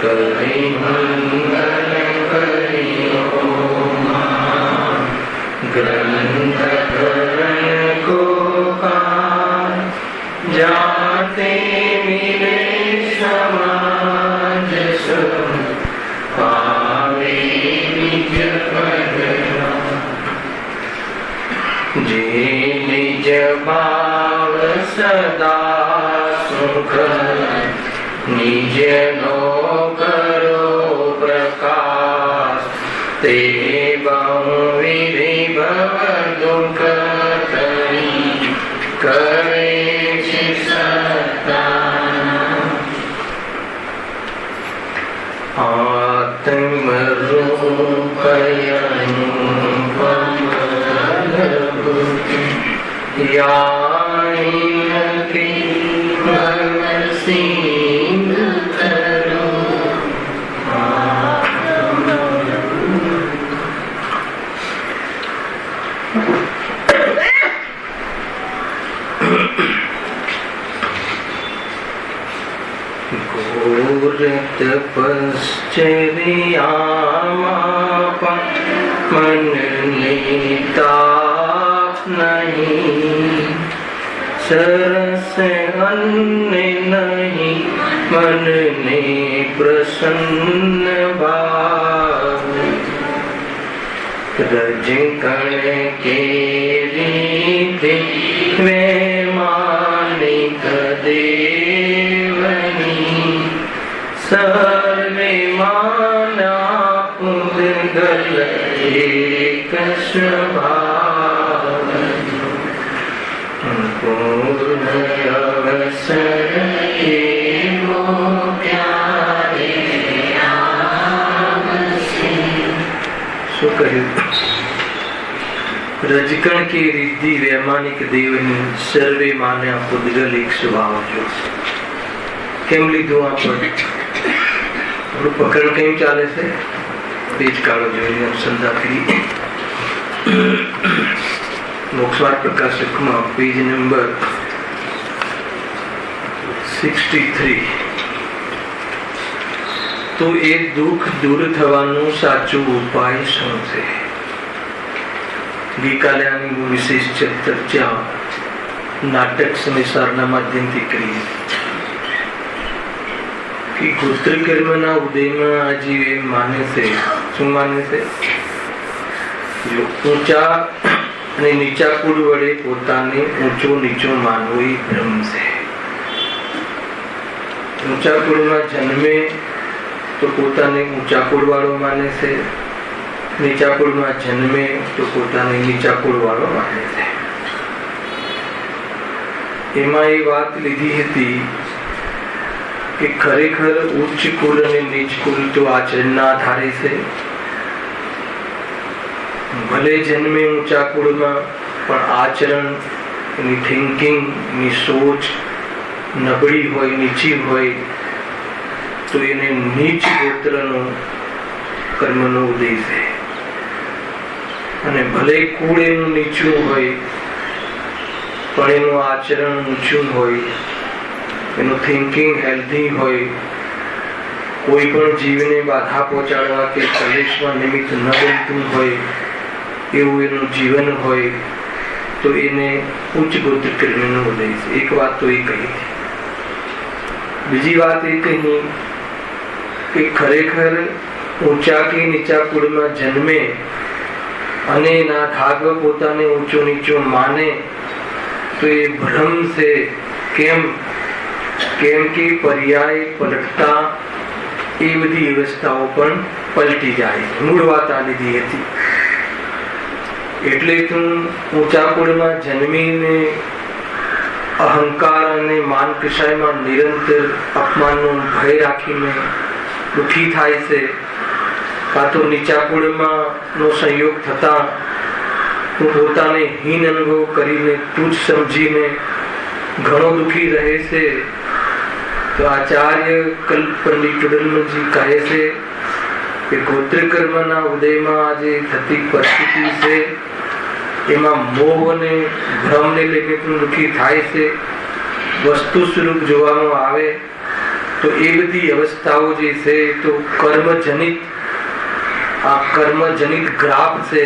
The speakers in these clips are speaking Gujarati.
करि मंगल करियो ग्रंथ करण को काज जाते मिले समाज सुख पावे निज पद जे निज भाव सदा सुख निज नो करो प्रकाश ते बहुविधि भव दुख तरी करे आत्म तपश्चर्यामापा मन नीताप नहीं सरस अन्न नहीं मन ने प्रसन्न भाव रज कण के रीति वे मानिक देवनी सर्वे माना पुद्गल एक स्वभाव पूर्ण अवसर एवो प्यारे શું કહ્યું? રજકણ કે રિદ્ધિ વૈમાનિક દેવની સર્વે માન્યા પુદ્ગલ એક સ્વભાવ જો કેમ લીધું આપણે પકડ કેમ ચાલે છે પેજ કાળો જોઈને અનુસંધાન કરી મોક્ષમાર્ગ પ્રકાશકમાં પેજ નંબર 63 તો એ દુઃખ દૂર થવાનો સાચો ઉપાય શું છે? ગઈકાલે આની વિશેષ ચર્ચા નાટક સમિસારના માધ્યમથી કરી કે ગોત્ર કર્મના ઉદયમાં આજીવ એમ માને છે. શું માને છે? જો ઊંચા અને નીચા કુળ વડે પોતાને ઊંચો નીચો માનવો એ ભ્રમ છે. ઊંચા કુળમાં જન્મે તો પોતાને ઊંચા કુળ વાળો માને છે, નીચા કુળમાં જન્મે તો પોતાને નીચા કુળ વાળો માને છે. એમાં એ વાત લીધી હતી કે ખરેખર ઉચ્ચ કુલ અને નીચ કુલ તો આચરણના આધારે છે. ભલે જન્મે ઊંચા કુળમાં પણ આચરણ, એની થિંકિંગ, એની સોચ નબળી હોય, નીચી હોય તો એને નીચ ગોત્રનો કર્મનો ઉદય છે. અને ભલે કુળ એનું નીચું હોય પણ એનું આચરણ ઊંચું હોય, એનું થિંકિંગ હેલ્ધી હોય, કોઈ પણ જીવને બાધા પહોંચાડવા કે કલેશમાં નિમિત્ત ન બનતું હોય એવું એનું જીવન હોય તો એને ઉચ્ચ ગોત્ર કર્મનો ઉદય છે. એક વાત તો એ કહી. બીજી વાત એ કહી કે ખરેખર ઊંચા કે નીચા કુળમાં જન્મે અને એના ભાગ પોતાને ઊંચો નીચો માને તો એ ભ્રમ છે. કેમ કે પર્યાય પલટતા એ બધી વ્યવસ્થાઓ પણ પલટી જાય. મૂળ વાત આ લીધી હતી. એટલે તું ઊંચા કુળમાં જન્મીને અહંકાર અને માન કષાયમાં નિરંતર અપમાનનો ભય રાખીને દુઃખી થાય છે, કાં તો નીચા કુળમાં નો સંયોગ થતા તું પોતાને હીન અનુભવ કરીને તુચ્છ સમજીને ઘણો દુઃખી રહે છે. તો આચાર્ય કલ્પ પંડિત ટુડલમજી કહે છે કે ગોત્ર કર્મના ઉદયમાં આજે થતી પરિસ્થિતિ છે એમાં મોહ અને ભ્રમને લઈને તું દુઃખી થાય છે. વસ્તુ સ્વરૂપ જોવામાં આવે તો એ બધી અવસ્થાઓ જે છે તો કર્મજનિત, આ કર્મજનિત ગ્રાફ છે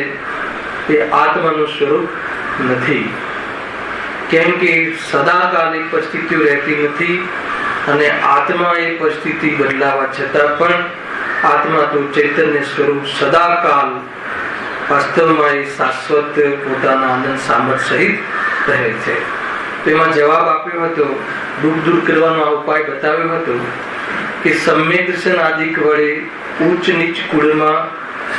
એ આત્માનું સ્વરૂપ નથી. કેમ કે સદાકાલ એ પરિસ્થિતિઓ રહેતી નથી અને આત્મા એ પરિસ્થિતિ બદલાવા છતાં પણ આત્મા તો ચૈતન્ય સ્વરૂપ સદાકાલ વાસ્તવમાં એ શાશ્વત પોતાના આનંદ સામર્થ્ય સહિત રહે છે. તો એમાં જવાબ આપ્યો હતો, દુઃખ દૂર કરવાનો આ ઉપાય બતાવ્યો હતો કે સમ્યક દર્શન આદિક વડે ઉચ્ચ નીચ કુળમાં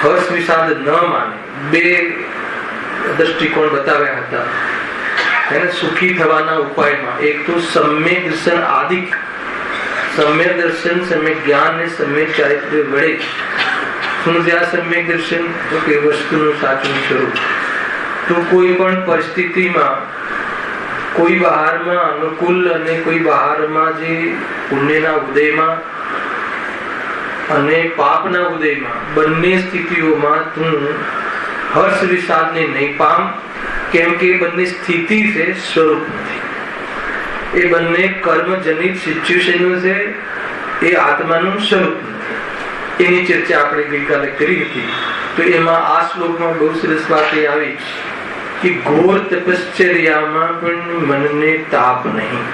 હર્ષ વિષાદ ન માને. બે દ્રષ્ટિકોણ બતાવ્યા હતા એને સુખી થવાના ઉપાયમાં. એક તો સમ્યક દર્શન આદિક, સમ્યક દર્શન, સમ્યક જ્ઞાન ને સમ્યક ચારિત્ર્ય વડે. શું છે આ સમ્યક દર્શન? તો કે વસ્તુનું સાચું સ્વરૂપ. તો કોઈ પણ પરિસ્થિતિમાં કોઈ બહારમાં અનુકૂળ અને કોઈ બહારમાં જે પુણ્યના ઉદયમાં અને પાપના ઉદયમાં બંને સ્થિતિઓમાં તું હર્ષ વિષાદને નહીં પામ. કેમ કે બંને સ્થિતિ છે, સ્વરૂપ નથી. એ બંને કર્મજનિત સિચ્યુએશનો છે, એ આત્માનું સ્વરૂપ નથી. એની ચર્ચા આપણે ગઈકાલે કરી હતી. તો એમાં આ શ્લોકમાં બહુ સરસ વાત એ આવી કે ઘોર તપશ્ચર્યામાં પણ મનને તાપ નહીં.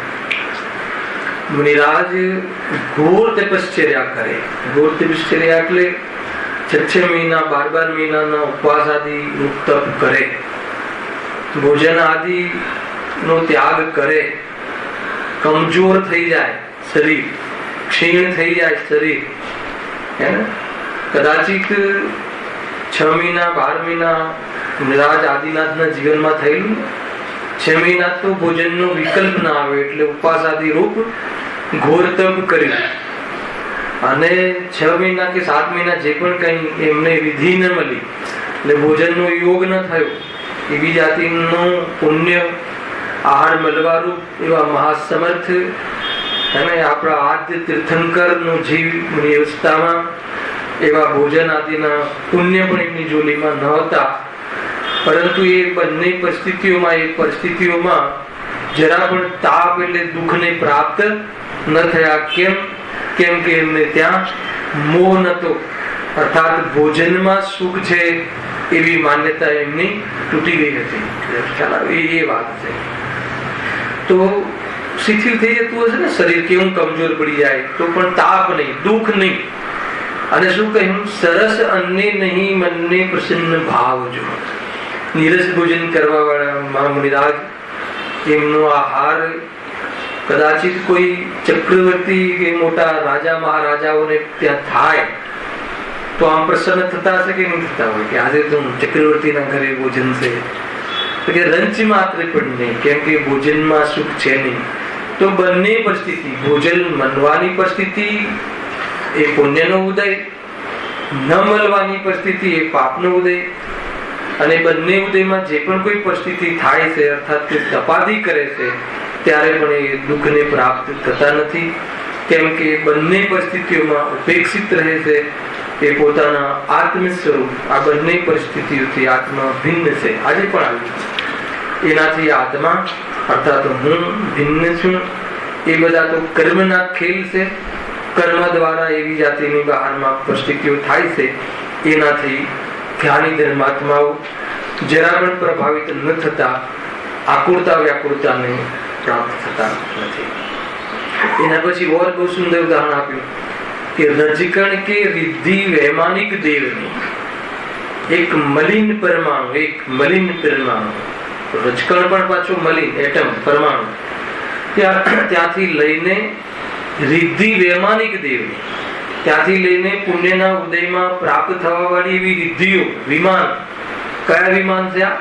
મુનિરાજ ઘોર તપશ્ચર્યા કરે. ઘોર તપશ્ચર્યા એટલે 6 મહિના 12 મહિનાના ઉપવાસ આદિ તપ કરે, ભોજન આદિ નો ત્યાગ કરે, કમજોર થઈ જાય શરીર, ક્ષીણ થઈ જાય શરીર, હે ને? કદાચિત 6 મહિના 12 મહિના મુનિરાજ આદિનાથના જીવનમાં થયેલું. 6 મહિના તો ભોજનનો વિકલ્પ ના આવે એટલે ઉપવાસ આદિ રૂપ ઘોર તપ કર્યું. અને 6 મહિના કે 7 મહિના જે પણ કઈ એમને વિધિ ન મળી એટલે ભોજનનો યોગ ન થયો, એવી જાતિનો પુણ્ય આહાર મળવારૂપ એવા મહાસમર્થ અને આપણા આદ્ય તીર્થંકર નો જીવ અવસ્થામાં એવા ભોજન આદિના પુણ્ય પણ એમની જોલીમાં ન હતા. પરંતુ એ બંને પરિસ્થિતિઓમાં જરા પણ તાપ એટલે દુઃખને પ્રાપ્ત ન થયા. કેમ કે એમને ત્યાં મોહ નતો, અર્થાત ભોજનમાં સુખ છે એવી માન્યતા એમની તૂટી ગઈ હતી. એ વાત છે. તો શિથિલ થઈ જતું હશે ને શરીર, કેવું કમજોર પડી જાય, તો પણ તાપ નહીં, દુઃખ નહીં. અને શું કહ્યું? સરસ અન્ને નહીં મનને પ્રસન્ન ભાવ જો. નીરસ ભોજન કરવા વાળા મહામુનિરાજ એમનો આહાર કદાચિત કોઈ ચક્રવર્તી કે મોટા રાજા મહારાજાઓને ત્યાં થાય તો આમ પ્રસન્ન થતા હશે કે નહીં થતા હોય કે આજે તો ચક્રવર્તીના ઘરે ભોજન છે, તો કે રંચ માત્ર પણ નહીં. કેમ કે ભોજનમાં સુખ છે નહીં. તો બંને પરિસ્થિતિ, ભોજન મળવાની પરિસ્થિતિ એ પુણ્યનો ઉદય, ન મળવાની પરિસ્થિતિ એ પાપનો ઉદય. અને બંને ઉદયમાં જે પણ કોઈ પરિસ્થિતિ થાય છે, અર્થાત કે તપાદી કરે છે, ત્યારે પણ એ દુઃખને પ્રાપ્ત થતા નથી. કેમ કે બંને પરિસ્થિતિઓમાં ઉપેક્ષિત રહે છે. એ પોતાના આત્મ સ્વરૂપ આ બંને પરિસ્થિતિઓથી આત્મા ભિન્ન છે. આજે પણ આવ્યું એનાથી આત્મા અર્થાત હું ભિન્ન છું. એ બધા તો કર્મના ખેલ છે. કર્મ દ્વારા એવી જાતિની બહારમાં પરિસ્થિતિઓ થાય છે, એનાથી જ્ઞાની ધર્માત્માઓ જરા પણ પ્રભાવિત ન થતા, આકુરતા વ્યાકુરતાને પ્રાપ્ત થતા નથી. એના પછી ઓર બહુ સુંદર ઉદાહરણ આપ્યું કે રજકણ કે રિદ્ધિ વૈમાનિક દેવની એક મલિન પરમાણુ, રજકણ પણ પાછું મલિન એટમ પરમાણુ, ત્યાંથી લઈને રિદ્ધિ વૈમાનિક દેવની, ત્યાંથી લઈને પુણ્યના ઉદયમાં પ્રાપ્ત થવા વાળી એવી રિદ્ધિઓ, વિમાન. કયા વિમાન છે આ?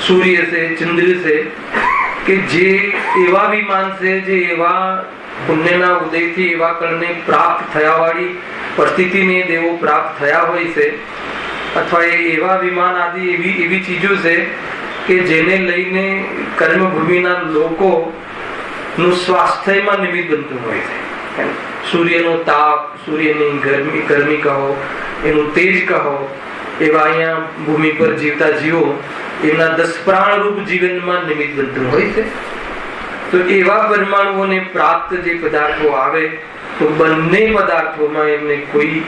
સૂર્ય છે, ચંદ્ર છે, કે જે એવા વિમાન છે જે એવા પુણ્યના ઉદયથી એવા કળને પ્રાપ્ત થયા વાળી પરિસ્થિતિને દેવો પ્રાપ્ત થયા હોય છે. અથવા એવા વિમાન આદિ એવી ચીજો છે કે જેને લઈને કર્મભૂમિના લોકો નું સ્વાસ્થ્યમાં નિમિત્ત બનતું હોય છે. સૂર્યનો તાપ, સૂર્યની ગરમી કહો, એનું તેજ કહો, એવા અહીંયા ભૂમિ પર જીવતા જીવો એમના 10 પ્રાણ રૂપ જીવનમાં નિમિત્ત બનતું હોય છે. તો એવા પરમાણુઓને પ્રાપ્ત જે પદાર્થો આવે તો બંને પદાર્થોમાં એમને કોઈ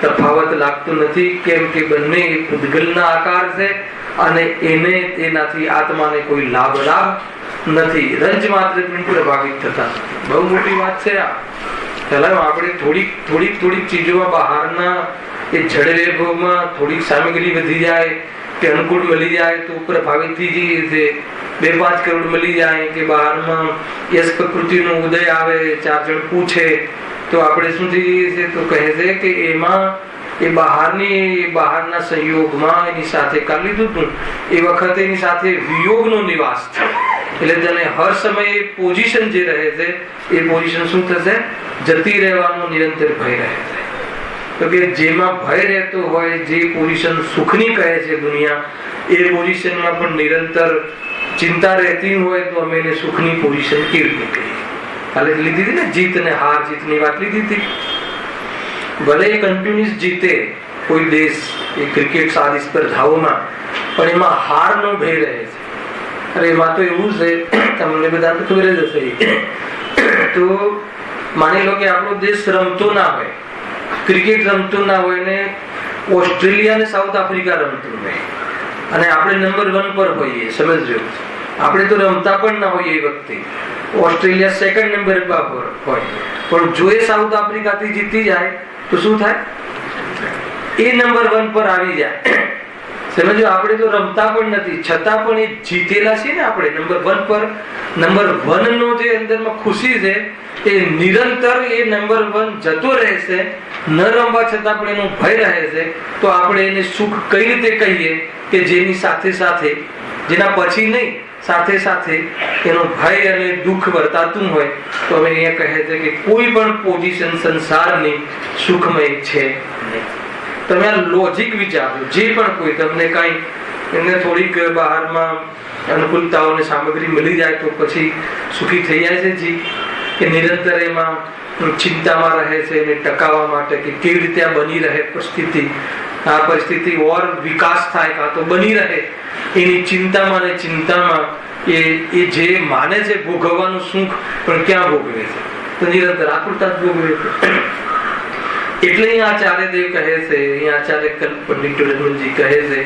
તફાવત લાગતો નથી, કેમ કે બંને પૂતગલના આકાર છે અને એને તેનાથી આત્માને કોઈ લાભ નથી. રંજ માત્ર પ્રભાવિત થતા નથી. બહુ મોટી વાત છે આ. ચાલો આપણે થોડીક ચીજોમાં બહારના એ જડવેગોમાં થોડીક સામગ્રી વધી જાય કે અનુકૂળ મળી જાય તો પ્રભાવિત થઈ જઈએ છીએ. 2-5 કરોડ મળી જાય કે બહારમાં યશ પ્રકૃતિનો ઉદય આવે, 4 જણ પૂછે તો આપણે શું થઈ જઈએ છીએ? તો કહે છે કે એમાં એ બહારના સંયોગમાં એની સાથે કરી લીધું હતું એ વખતે એની સાથે વિયોગનો નિવાસ છે. એટલે તને હર સમયે પોઝિશન જે રહે છે એ પોઝિશન શું થશે? જતી રહેવાનો નિરંતર ભય રહે છે. તો કે જેમાં ભય રહેતો હોય, જે પોઝિશન સુખની કહે છે દુનિયા, એ પોઝિશનમાં પણ નિરંતર ચિંતા રહેતી હોય તો અમે એને સુખની પોઝિશન કેવી રીતે કહીએ? કાલે લીધી હતી ને જીત અને હાર, જીતની વાત લીધી હતી. ભલે એ કન્ટિન્યુઅસ જીતે કોઈ દેશ એ ક્રિકેટ સારી સ્પર્ધાઓમાં, પણ એમાં હારનો ભય રહે છે. અરે એમાં તો એવું છે, તમને બધા તો ખબર જ હશે. તો માની લો કે આપણો દેશ રમતો ના હોય, ક્રિકેટ રમતું ના હોય ને ઓસ્ટ્રેલિયા ને સાઉથ આફ્રિકા રમતું હોય અને આપણે નંબર 1 પર હોઈએ, સમજજો. આપણે તો રમતા પણ ના હોઈએ એ વખતે. ઓસ્ટ્રેલિયા 2nd નંબર પર હોય, પણ જો એ સાઉથ આફ્રિકાથી જીતી જાય તો શું થાય? એ નંબર 1 પર આવી જાય. સમજો, આપણે તો રમતા પણ નથી છતાં પણ એ જીતેલા છે ને આપણે નંબર 1 પર. નંબર 1 નો જે અંદરમાં ખુશી છે એ નિરંતર એ નંબર 1 જતો રહેશે. ન રમવા છતાં પણ એનો ભય રહે છે. તો આપણે એને સુખ કઈ રીતે કહીએ કે જેની સાથે સાથે, જેના પછી નહીં, સાથે સાથે એનો ભય અને દુઃખ વર્તાતું હોય. તો હવે અહીંયા કહે છે કે કોઈ પણ પોઝિશન સંસારની સુખમય છે નહીં. તમે આ લોજિક વિચારજો. જે પણ કોઈ તમને કઈ એમને થોડીક બહારમાં અનુકૂળતાઓની સામગ્રી મળી જાય તો પછી સુખી થઈ જાય છે જી, કે નિરંતર એમાં ચિંતામાં રહે છે એને ટકાવવા માટે કે કેવી રીતે આ બની રહે પરિસ્થિતિ, આ પરિસ્થિતિ ઓર વિકાસ થાય કાં તો બની રહે, એની ચિંતામાં ને ચિંતામાં એ જે માને છે ભોગવવાનું સુખ પણ ક્યાં ભોગવે છે? તો નિરંતર આકૃતા જ ભોગવે છે. એટલે અહીં આચાર્ય દેવ કહે છે, અહીં આચાર્ય પંડિત રજનજી કહે છે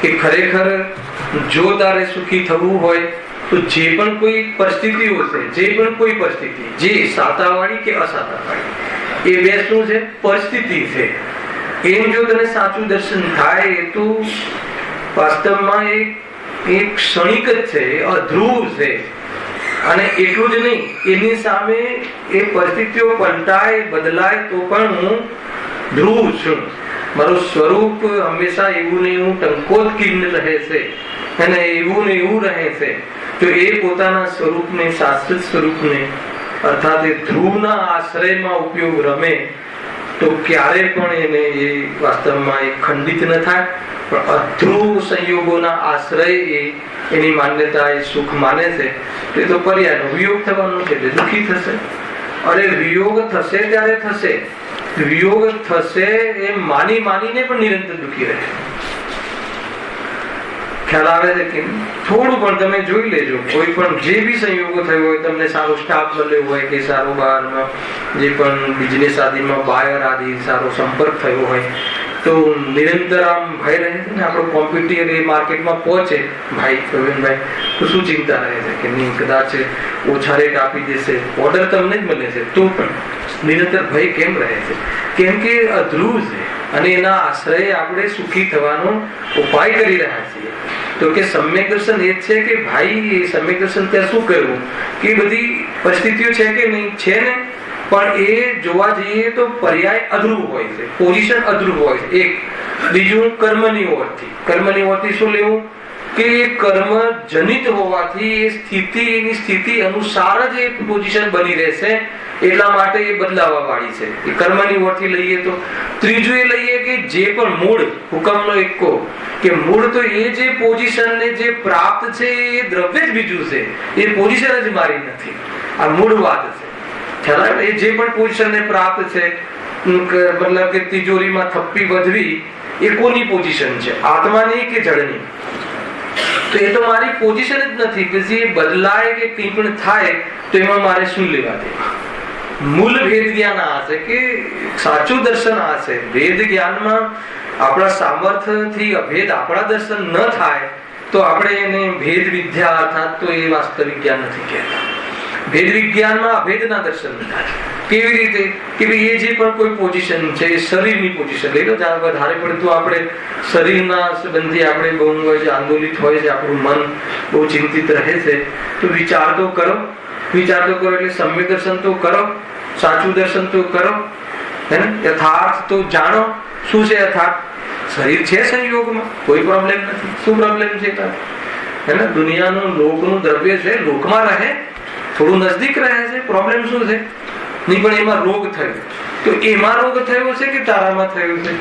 કે ખરેખર જો તારે સુખી થવું હોય તો જે પણ કોઈ પરિસ્થિતિઓ છે, જે પણ કોઈ પરિસ્થિતિ, જે સાતાવાળી કે અસાતાવાળી, એ બે શું છે? પરિસ્થિતિ છે. એમ જો તને સાચું દર્શન થાય એ તો વાસ્તવમાં એક ક્ષણિક જ છે, અધ્રુવ છે. અને એટલું જ નહીં, એની સામે એ પરિસ્થિતિઓ પલટાય, બદલાય તો પણ હું ધ્રુવ છું. મારું સ્વરૂપ હંમેશા એવું ને એવું ટંકોત્કીર્ણ રહે છે અને એવું ને એવું રહે છે. તો એ પોતાના સ્વરૂપને, શાશ્વત સ્વરૂપને, અર્થાત એ ધ્રુવના આશ્રયમાં ઉપયોગ રમે તો ક્યારે પણ એને એ વાસ્તવમાં એ ખંડિત ન થાય. પણ અધ્રુવ સંયોગોના આશ્રય એની માન્યતા એ સુખ માને છે તો એ તો પર્યાયનો વિયોગ થવાનો છે એટલે દુઃખી થશે. અરે વિયોગ થશે ત્યારે થશે, વિયોગ થશે એ માનીને પણ નિરંતર દુઃખી રહે. ખ્યાલ આવે છે કે થોડું પણ તમે જોઈ લેજો, કોઈ પણ જે બી સંયોગો થયો હોય, તમને સારો સ્ટાફ મળ્યો હોય કે સારો બહારમાં જે પણ બિઝનેસ આદિમાં બાયર આદિ સારો સંપર્ક થયો હોય તો નિરંતર આમ ભય રહે છે ને. આપણો કોમ્પ્યુટર એ માર્કેટમાં પહોંચે ભાઈ પ્રવીણભાઈ તો શું ચિંતા રહે છે કે નહીં કદાચ ઓછા રેટ આપી દેશે, ઓર્ડર તમને જ મળે છે તો પણ નિરંતર ભય કેમ રહે છે? કેમ કે અધ્રુવ છે અને એના આશ્રય આપણે સુખી થવાનો ઉપાય કરી રહ્યા છીએ. તો કે સમ્યક દર્શન એ જ છે કે ભાઈ એ સમ્યક દર્શન ત્યાં શું કરવું કે બધી પરિસ્થિતિઓ છે કે નહીં છે ને, પણ એ જોવા જઈએ તો પર્યાય અધ્રુવ હોય છે, પોઝિશન અધ્રુવ હોય છે. એક બીજું કર્મની ઓરથી. કર્મની ઓરથી શું લેવું કે એ કર્મ જનિત હોવાથી એ એની સ્થિતિ અનુસાર જ એ પોઝિશન બની રહેશે, એટલા માટે એ બદલાવા વાળી છે. એ કર્મની ઓરથી લઈએ તો. ત્રીજું એ લઈએ કે જે પણ મૂળ હુકમનો એકો કે મૂળ તો એ જે પોઝિશન ને જે પ્રાપ્ત છે એ દ્રવ્ય જ બીજું છે, એ પોઝિશન જ મારી નથી. આ મૂળ વાત છે. એ જે પણ પોઝિશન ને પ્રાપ્ત છે, મતલબ કે તિજોરીમાં થપ્પી વધવી એ કોની પોઝિશન છે? આત્માની કે જળની? તો એ તો મારી પોઝિશન જ નથી. પછી એ બદલાય કે કંઈ પણ થાય તો એમાં મારે શું લેવા દેવા? મૂળ ભેદ જ્ઞાન આ છે કે સાચું દર્શન આ છે. ભેદ જ્ઞાનમાં આપણા સામર્થ્યથી અભેદ આપણા દર્શન ન થાય તો આપણે એને ભેદ વિદ્યા અર્થાત તો એ વાસ્તવિક જ્ઞાન નથી કહેતા. ભેદ વિજ્ઞાનમાં અભેદના દર્શન થાય. કેવી રીતે કે ભાઈ એ જે પણ કોઈ પોઝિશન છે એ શરીરની પોઝિશન લઈ લો. જ્યાં વધારે પડતું આપણે શરીરના સંબંધી આપણે બહુ આંદોલિત હોય છે, આપણું મન બહુ ચિંતિત રહે છે, તો વિચાર તો કરો એટલે સમ્યક દર્શન તો કરો, સાચું દર્શન તો કરો, હે ને. યથાર્થ તો જાણો. શું છે યથાર્થ? શરીર છે સંયોગમાં, કોઈ પ્રોબ્લેમ નથી. શું પ્રોબ્લેમ છે હે ને? દુનિયાનું લોકનું દ્રવ્ય છે, લોકમાં રહે, થોડું નજદીક રહે છે, પ્રોબ્લેમ શું છે? નહીં પણ એમાં રોગ થયો, તો એમાં રોગ થયો છે કે તારામાં થયો છે?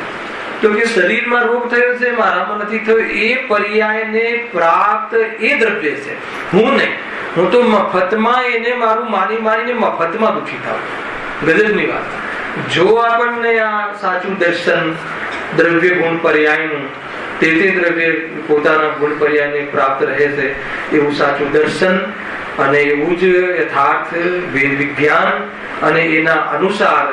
તો કે શરીરમાં રોગ થયો છે, મારામાં નથી થયો. એ પર્યાયને પ્રાપ્ત એ દ્રવ્ય છે, હું નહીં. હું તો મફતમાં એને મારું માનીને મફતમાં દુઃખી થાઉં. ગજબની વાત. જો આપણને આ સાચું દર્શન દ્રવ્ય ગુણ પર્યાયનું તે દ્રવ્ય પોતાના ગુણ પર્યાયને પ્રાપ્ત રહે છે એવું સાચું દર્શન અને એવું જ યથાર્થ વિજ્ઞાન અને એના અનુસાર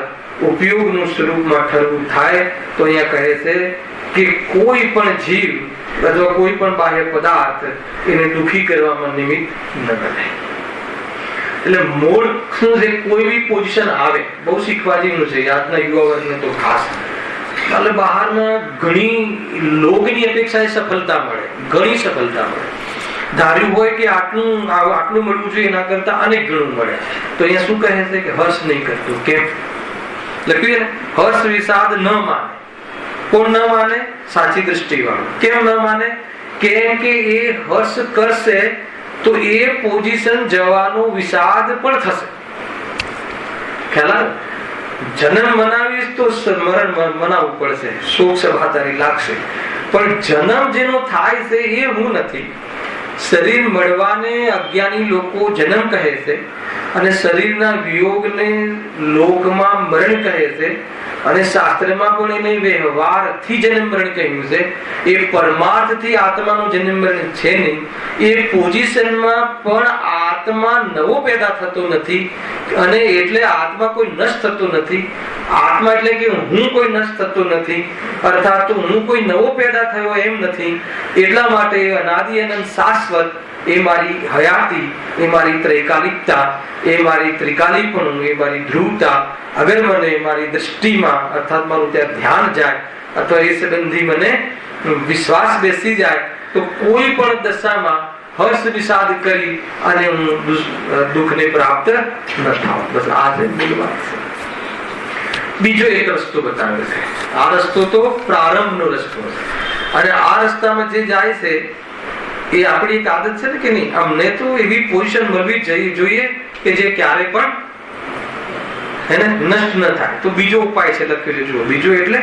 ઉપયોગનું સ્વરૂપમાં ઠરવું થાય તો અહીંયા કહે છે કે કોઈ પણ જીવ અથવા કોઈ પણ બાહ્ય પદાર્થ એને દુઃખી કરવામાં નિમિત્ત ન બને. એટલે મૂળ શું છે? કોઈ બી પોઝિશન આવે, બહુ શીખવા જેવું છે આજના યુવા વર્ગને તો ખાસ. એટલે બહારમાં ઘણી લોકની અપેક્ષાએ સફળતા મળે, ઘણી સફળતા મળે. ધાર્યું હોય કે આટલું મળવું જોઈએ એના કરતા અનેક ગણું મળે. તો અહીંયા શું કહે છે કે હર્ષ નહીં કરતું. કેમ લખ્યું ને? હર્ષ વિષાદ ન માને. કોણ ન માને? સાચી દ્રષ્ટિ વાળું. કેમ ન માને? કેમ કે એ હર્ષ કરશે તો એ પોઝિશન જવાનો વિષાદ પણ થશે. ખ્યાલ આવે? જન્મ મનાવીશ તો મરણ મનાવવું પડશે, શોક સભાતારી લાગશે. પણ જન્મ જેનો થાય છે એ હું નથી. શરીર મળવાને અજ્ઞાની લોકો જન્મ કહે છે અને શરીરના વિયોગને લોકમાં મરણ કહે છે. અને શાસ્ત્રમાં પણ એને વ્યવહારથી જન્મ મરણ કહ્યું છે. એ પરમાર્થથી આત્માનો જન્મ મરણ છે નહીં. એ પોઝિશનમાં પણ આત્મા નવો પેદા થતો નથી અને એટલે આત્મા કોઈ નષ્ટ થતો નથી. આત્મા એટલે કે હું કોઈ નષ્ટ થતો નથી, અર્થાત તો હું કોઈ નવો પેદા થયો એમ નથી. એટલા માટે અનાદિ અનંત શાશ્વત એ મારી હયાતી, એ મારી ત્રૈકાલિકતા, એ મારી ત્રિકાલીપણું, એ મારી ધ્રુવતા અગર મને મારી દ્રષ્ટિમાં અર્થાત મારું ત્યાં ધ્યાન જાય અથવા એ સંબંધી મને વિશ્વાસ બેસી જાય તો કોઈ પણ દશામાં હર્ષ વિષાદ કરી અને હું દુઃખને પ્રાપ્ત ન થાઉં. બસ આ છે મૂળ વાત છે. બીજો એક રસ્તો બતાવે છે. આ રસ્તો તો પ્રારંભનો રસ્તો છે અને આ રસ્તામાં જે જાય છે એ આપણી એક આદત છે ને કે નહીં, અમને તો એવી પોઝિશન મળવી જોઈએ કે જે ક્યારે પણ એને નષ્ટ ન થાય. તો બીજો ઉપાય છે, લખેલું જુઓ. બીજો એટલે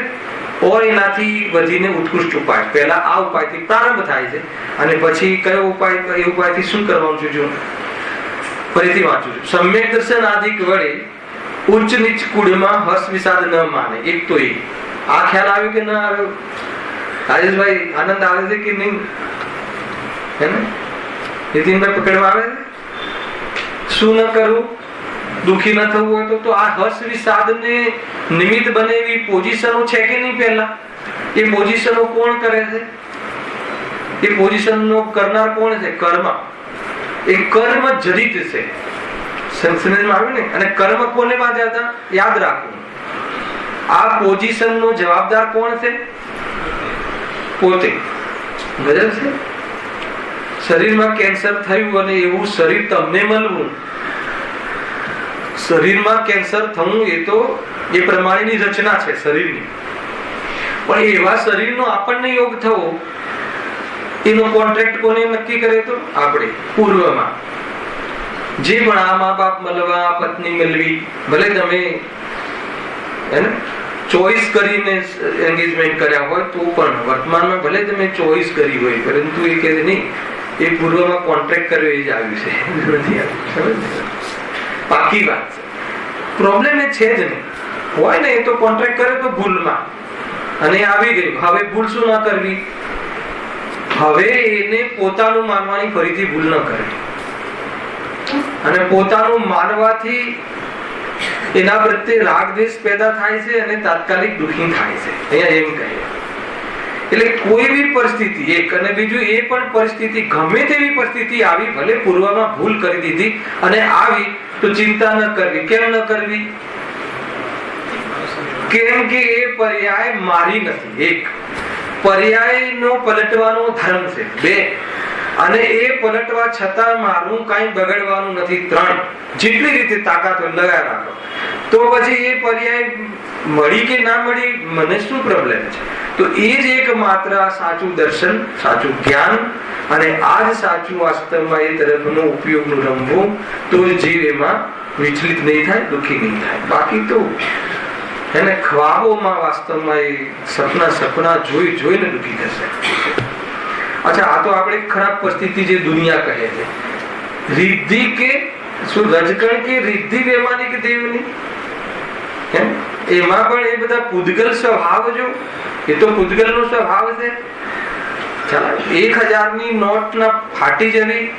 ઓર એનાથી વધીને ઉત્કૃષ્ટ ઉપાય. પહેલા આ ઉપાયથી પ્રારંભ થાય છે અને પછી કયો ઉપાય, એ ઉપાયથી શું કરવાનું છે જો ફરીથી વાંચું છું. સમ્યક દર્શન આદિક વડે ઉચ્ચ નીચ કુળમાં હર્ષ વિષાદ ન માને. એક તો એ આ ખ્યાલ આવ્યો કે ન આવ્યો? રાજેશભાઈ આનંદ આવે છે કે નહીં? હે ને નીતિનભાઈ પકડવા આવે છે? શું ન કરવું? દુઃખી ન થવું હોય તો આ હર્ષ વિષાદ ને નિમિત્ત બને એવી પોઝિશનો છે કે નહીં? પહેલા એ પોઝિશનો કોણ કરે છે? એ પોઝિશનનો કરનાર કોણ છે? કર્મ. એ કર્મ જડિત છે. સંસ્કૃતમાં આવ્યું ને. અને કર્મ કોને બાંધ્યા હતા? યાદ રાખવું. આ પોઝિશનનો જવાબદાર કોણ છે? પોતે. ગજબ છે. શરીરમાં કેન્સર થયું અને એવું શરીર તમને મળવું, શરીરમાં કેન્સર થવું એ તો એ પ્રમાણેની રચના છે શરીરની. પણ એવા શરીરનો આપણને યોગ થવો એનો કોન્ટ્રાક્ટ કોને નક્કી કરે? તો આપણે પૂર્વમાં જે પણ આ મા બાપ મળવા, પત્ની મળવી, ભલે તમે એને ચોઈસ કરીને એન્ગેજમેન્ટ કર્યા હોય તો પણ વર્તમાનમાં ભલે તમે ચોઈસ કરી હોય, પરંતુ એ કહે નહીં એ પૂર્વમાં કોન્ટ્રાક્ટ કર્યો એ જ આવ્યું છે, નથી આવ્યું. પાકી વાત છે. પ્રોબ્લેમ એ છે જ નહીં. હોય ને એ તો કોન્ટ્રાક્ટ કરે તો ભૂલમાં અને આવી ગયું. હવે ભૂલ શું ના કરવી? હવે એને પોતાનું માનવાની ફરીથી ભૂલ ન કરવી. અને પોતાનું માનવાથી એના પ્રત્યે રાગ દ્વેષ પેદા થાય છે અને તાત્કાલિક દુઃખી થાય છે. અહીંયા એમ કહે એટલે કોઈ બી પરિસ્થિતિ, એક અને બીજું એ પણ પરિસ્થિતિ, ગમે તેવી પરિસ્થિતિ આવી, ભલે પૂર્વમાં ભૂલ કરી દીધી અને આવી તો ચિંતા ન કરવી. કેમ ન કરવી? કેમ કે એ પર્યાય મારી નથી. એક પર્યાયનો પલટવાનો ધર્મ છે. બે, અને એ પલટવા છતાં મારું કઈ બગડવાનું નથી. ત્રણ, જેટલી રીતે તાકાત હોય લગાવી રાખો. તો પછી એ પર્યાય મળી કે ના મળી, મને શું પ્રોબ્લેમ છે? તો એ જ એક માત્ર સાચું દર્શન, સાચું જ્ઞાન અને આ જ સાચું વાસ્તવમાં એ તરફનો ઉપયોગનું રમવું, તો જીવ એમાં વિચલિત નહીં થાય, દુઃખી નહીં થાય. બાકી તો એને ખ્વાબોમાં વાસ્તવમાં એ સપના જોઈને દુઃખી થશે. અચ્છા, આ તો આપણે ખરાબ પરિસ્થિતિ જે દુનિયા કહે છે, રિદ્ધિ કે શું રજકણ કે રિદ્ધિ બેમાની કે દેવની, એમાં પણ એ બધા પૂદગલ સ્વભાવ, જો એ તો પૂદગલ નો સ્વભાવ છે. ચાલો, 1000 ની નોટ ના ફાટી જવી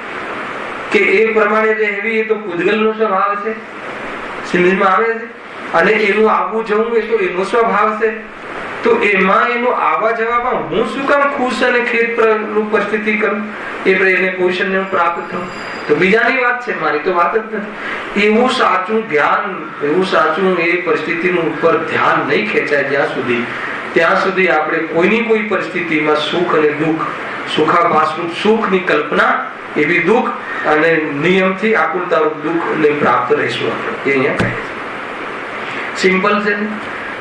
કે એ પ્રમાણે રહેવી, એ તો પૂદગલ નો સ્વભાવ છે, સમજમાં આવે છે. અને એનું આવવું જવું એ તો એનો સ્વભાવ છે. તો એમાં એનું આવવા જવામાં હું શું કામ ખુશ અને ખેદ પરિસ્થિતિ કરું? એને પોઝિશન પ્રાપ્ત થયું તો બીજાની વાત છે, મારી તો વાત જ નથી. એવું સાચું જ્ઞાન, એવું સાચું એ પરિસ્થિતિનું ઉપર ધ્યાન નહીં ખેંચાય ત્યાં સુધી આપણે કોઈની કોઈ પરિસ્થિતિમાં સુખ અને દુઃખ, સુખાભાસરૂપ સુખની કલ્પના, એવી દુઃખ અને નિયમથી આકુલતારૂપ દુઃખ ને પ્રાપ્ત રહીશું. આપણે એ અહીંયા કહે છે. સિમ્પલ છે ને?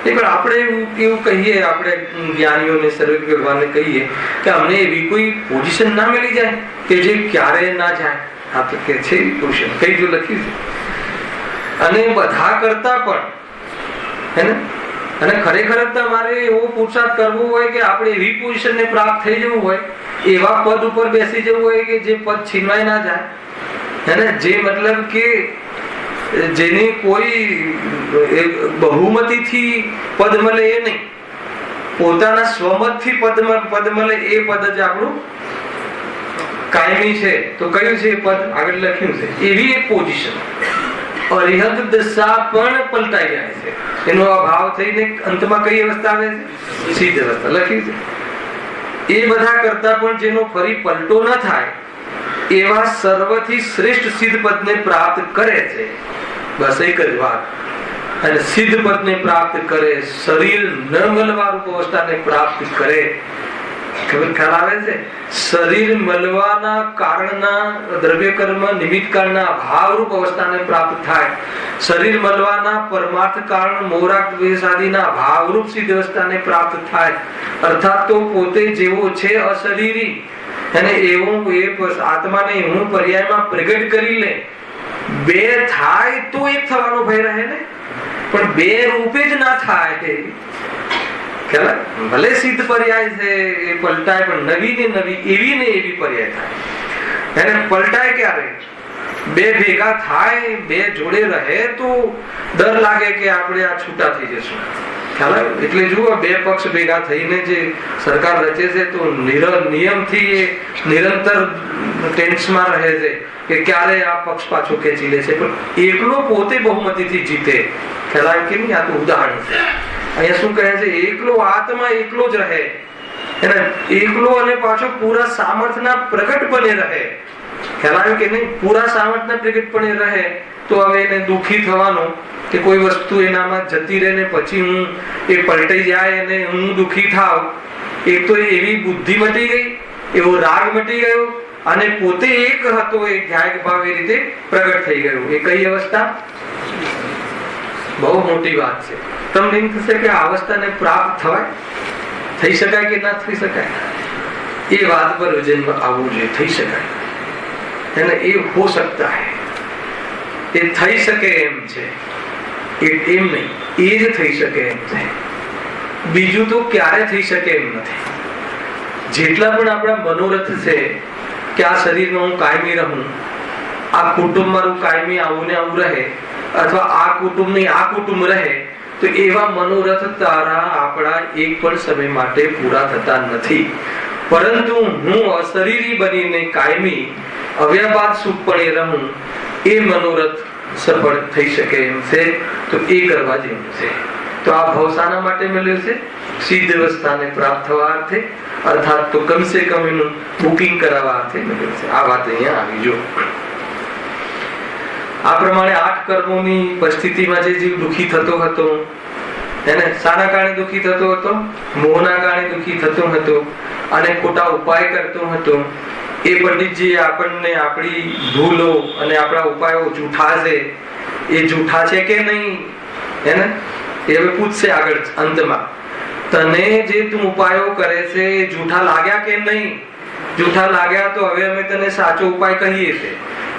પણ આપણે એવું કહીએ, આપણે જ્ઞાનીઓને, સર્વે ભગવાનને કહીએ કે અમને એવી કોઈ પોઝિશન ના મળી જાય કે જે ક્યારે ના જાય. આ તો કે છે પોઝિશન કઈ જો લખ્યું છે. અને બધા કરતા પણ હે ને, અને ખરેખર તમારે એવો પુરુષાર્થ કરવો હોય કે આપણે એવી પોઝિશનને પ્રાપ્ત થઈ જવું હોય, એવા પદ ઉપર બેસી જવું હોય કે જે પદ છીનવાય ના જાય, હે ને, જે મતલબ કે જેની કોઈ બહુમતીથી પદ મળે એ નહીં, પોતાના સ્વમતથી પદ મળે એ પદ જ આપણું કાયમી છે. તો કયું છે એ પદ? આગળ લખ્યું છે. એવી એક પોઝિશન અરિહત દશા પણ પલટાઈ જાય છે. એનો અભાવ થઈને અંતમાં કઈ અવસ્થા આવે છે? સિદ્ધ અવસ્થા લખ્યું છે. એ બધા કરતા પણ જેનો ફરી પલટો ન થાય એવા સર્વથી શ્રેષ્ઠ સિદ્ધ પદને પ્રાપ્ત કરે છે. બસ એક જ વાત. અને સિદ્ધ પદને પ્રાપ્ત કરે, શરીર ન મળવા રૂપ અવસ્થાને પ્રાપ્ત કરે. ખબર ખ્યાલ આવે છે? શરીર મળવાના કારણના દ્રવ્ય કર્મ નિમિત્ત કાળના ભાવરૂપ અવસ્થાને પ્રાપ્ત થાય. શરીર મળવાના પરમાર્થ કારણ મોરાક દ્વેષાદિના ભાવરૂપ સિદ્ધ અવસ્થાને પ્રાપ્ત થાય. અર્થાત તો પોતે જેવો છે અશરીરી અને એવું એ આત્માને હું પર્યાયમાં પ્રગટ કરી લે, બે થાય તો એક થવાનો ભય રહે ને, પણ બે રૂપે જ ના થાય. ભલે સિદ્ધ પર્યાય છે એ પલટાય, પણ નવી ને નવી, એવી ને એવી પર્યાય થાય. એને પલટાય ક્યારે? બે ભેગા થાય, બે જોડે રહે તો ડર લાગે કે આપણે આ છૂટા થઈ જશું. એટલે જુઓ, બે પક્ષ ભેગા થઈને જે સરકાર રચે છે તો નિયમથી એ નિરંતર ટેન્સમાં રહે છે કે ક્યારે આ પક્ષ પાછો ખેંચી લે છે. પણ એકલો પોતે બહુમતીથી જીતે, ખ્યાલ કે નહીં? આ તો ઉદાહરણ છે. અહીંયા શું કહે છે? એકલો આત્મા એકલો જ રહે, એને એકલો અને પાછો પૂરા સામર્થ્યના પ્રગટપણે રહે. ખ્યાલ કે નહીં? પૂરા સામર્થ્યના પ્રગટપણે રહે તો હવે એને દુઃખી થવાનો કે કોઈ વસ્તુ એનામાં જતી રહે ને પછી હું એ પલટાઈ જાય અને હું દુઃખી થાવ. એક તો એવી બુદ્ધિ મટી ગઈ, એવો રાગ મટી ગયો અને પોતે એક હતો એ ધ્યાન ભાવ એ રીતે પ્રગટ થઈ ગયો. એ કઈ અવસ્થા? બહુ મોટી વાત છે. તમને એમ થશે કે આ અવસ્થાને પ્રાપ્ત થવાય, થઈ શકાય કે ના થઈ શકાય? એ વાત પર જન્મ આવવું જોઈએ. થઈ શકાય, એને એ હો શકતા હૈ, એ થઈ શકે એમ છે. એમ નહીં, એ જ થઈ શકે એમ છે. બીજું તો ક્યારે થઈ શકે એમ નથી. જેટલા પણ આપણા મનોરથ છે કે આ શરીરમાં હું કાયમી રહું, આ કુટુંબ મારું કાયમી આવું ને આવું રહે, અથવા આ કુટુંબ ની આ કુટુંબ રહે, તો એવા મનોરથ તારા આપણા એક પણ સમય માટે પૂરા થતા નથી. પરંતુ હું અશરીરી બનીને કાયમી અવ્યાપાદ સુખપણે રહું, એ મનોરથ સફળ થઈ શકે એમ છે, તો એ કરવા જેવું છે. તો આ ભાવ શાના માટે મળ્યો છે? સિદ્ધ અવસ્થાને પ્રાપ્ત થવા અર્થે, અર્થાત તો કમસે કમ એનું બુકિંગ કરાવવા અર્થે મળ્યો છે. આ વાત અહીંયા આવી. જો આ પ્રમાણે 8 કર્મોની પરિસ્થિતિમાં જે જીવ દુઃખી થતો હતો, એને શાના કારણે દુઃખી થતો હતો? મોહના કારણે દુઃખી થતો હતો અને ખોટા ઉપાય કરતો હતો. એ પંડિતજી આપણને આપણી ભૂલો અને આપણા ઉપાયો જૂઠા છે, એ જૂઠા છે કે નહીં એને એ હવે પૂછશે આગળ અંતમાં. તને જે તું ઉપાયો કરે છે એ જૂઠા લાગ્યા કે નહીં? જૂઠા લાગ્યા તો હવે અમે તને સાચો ઉપાય કહીએ છીએ.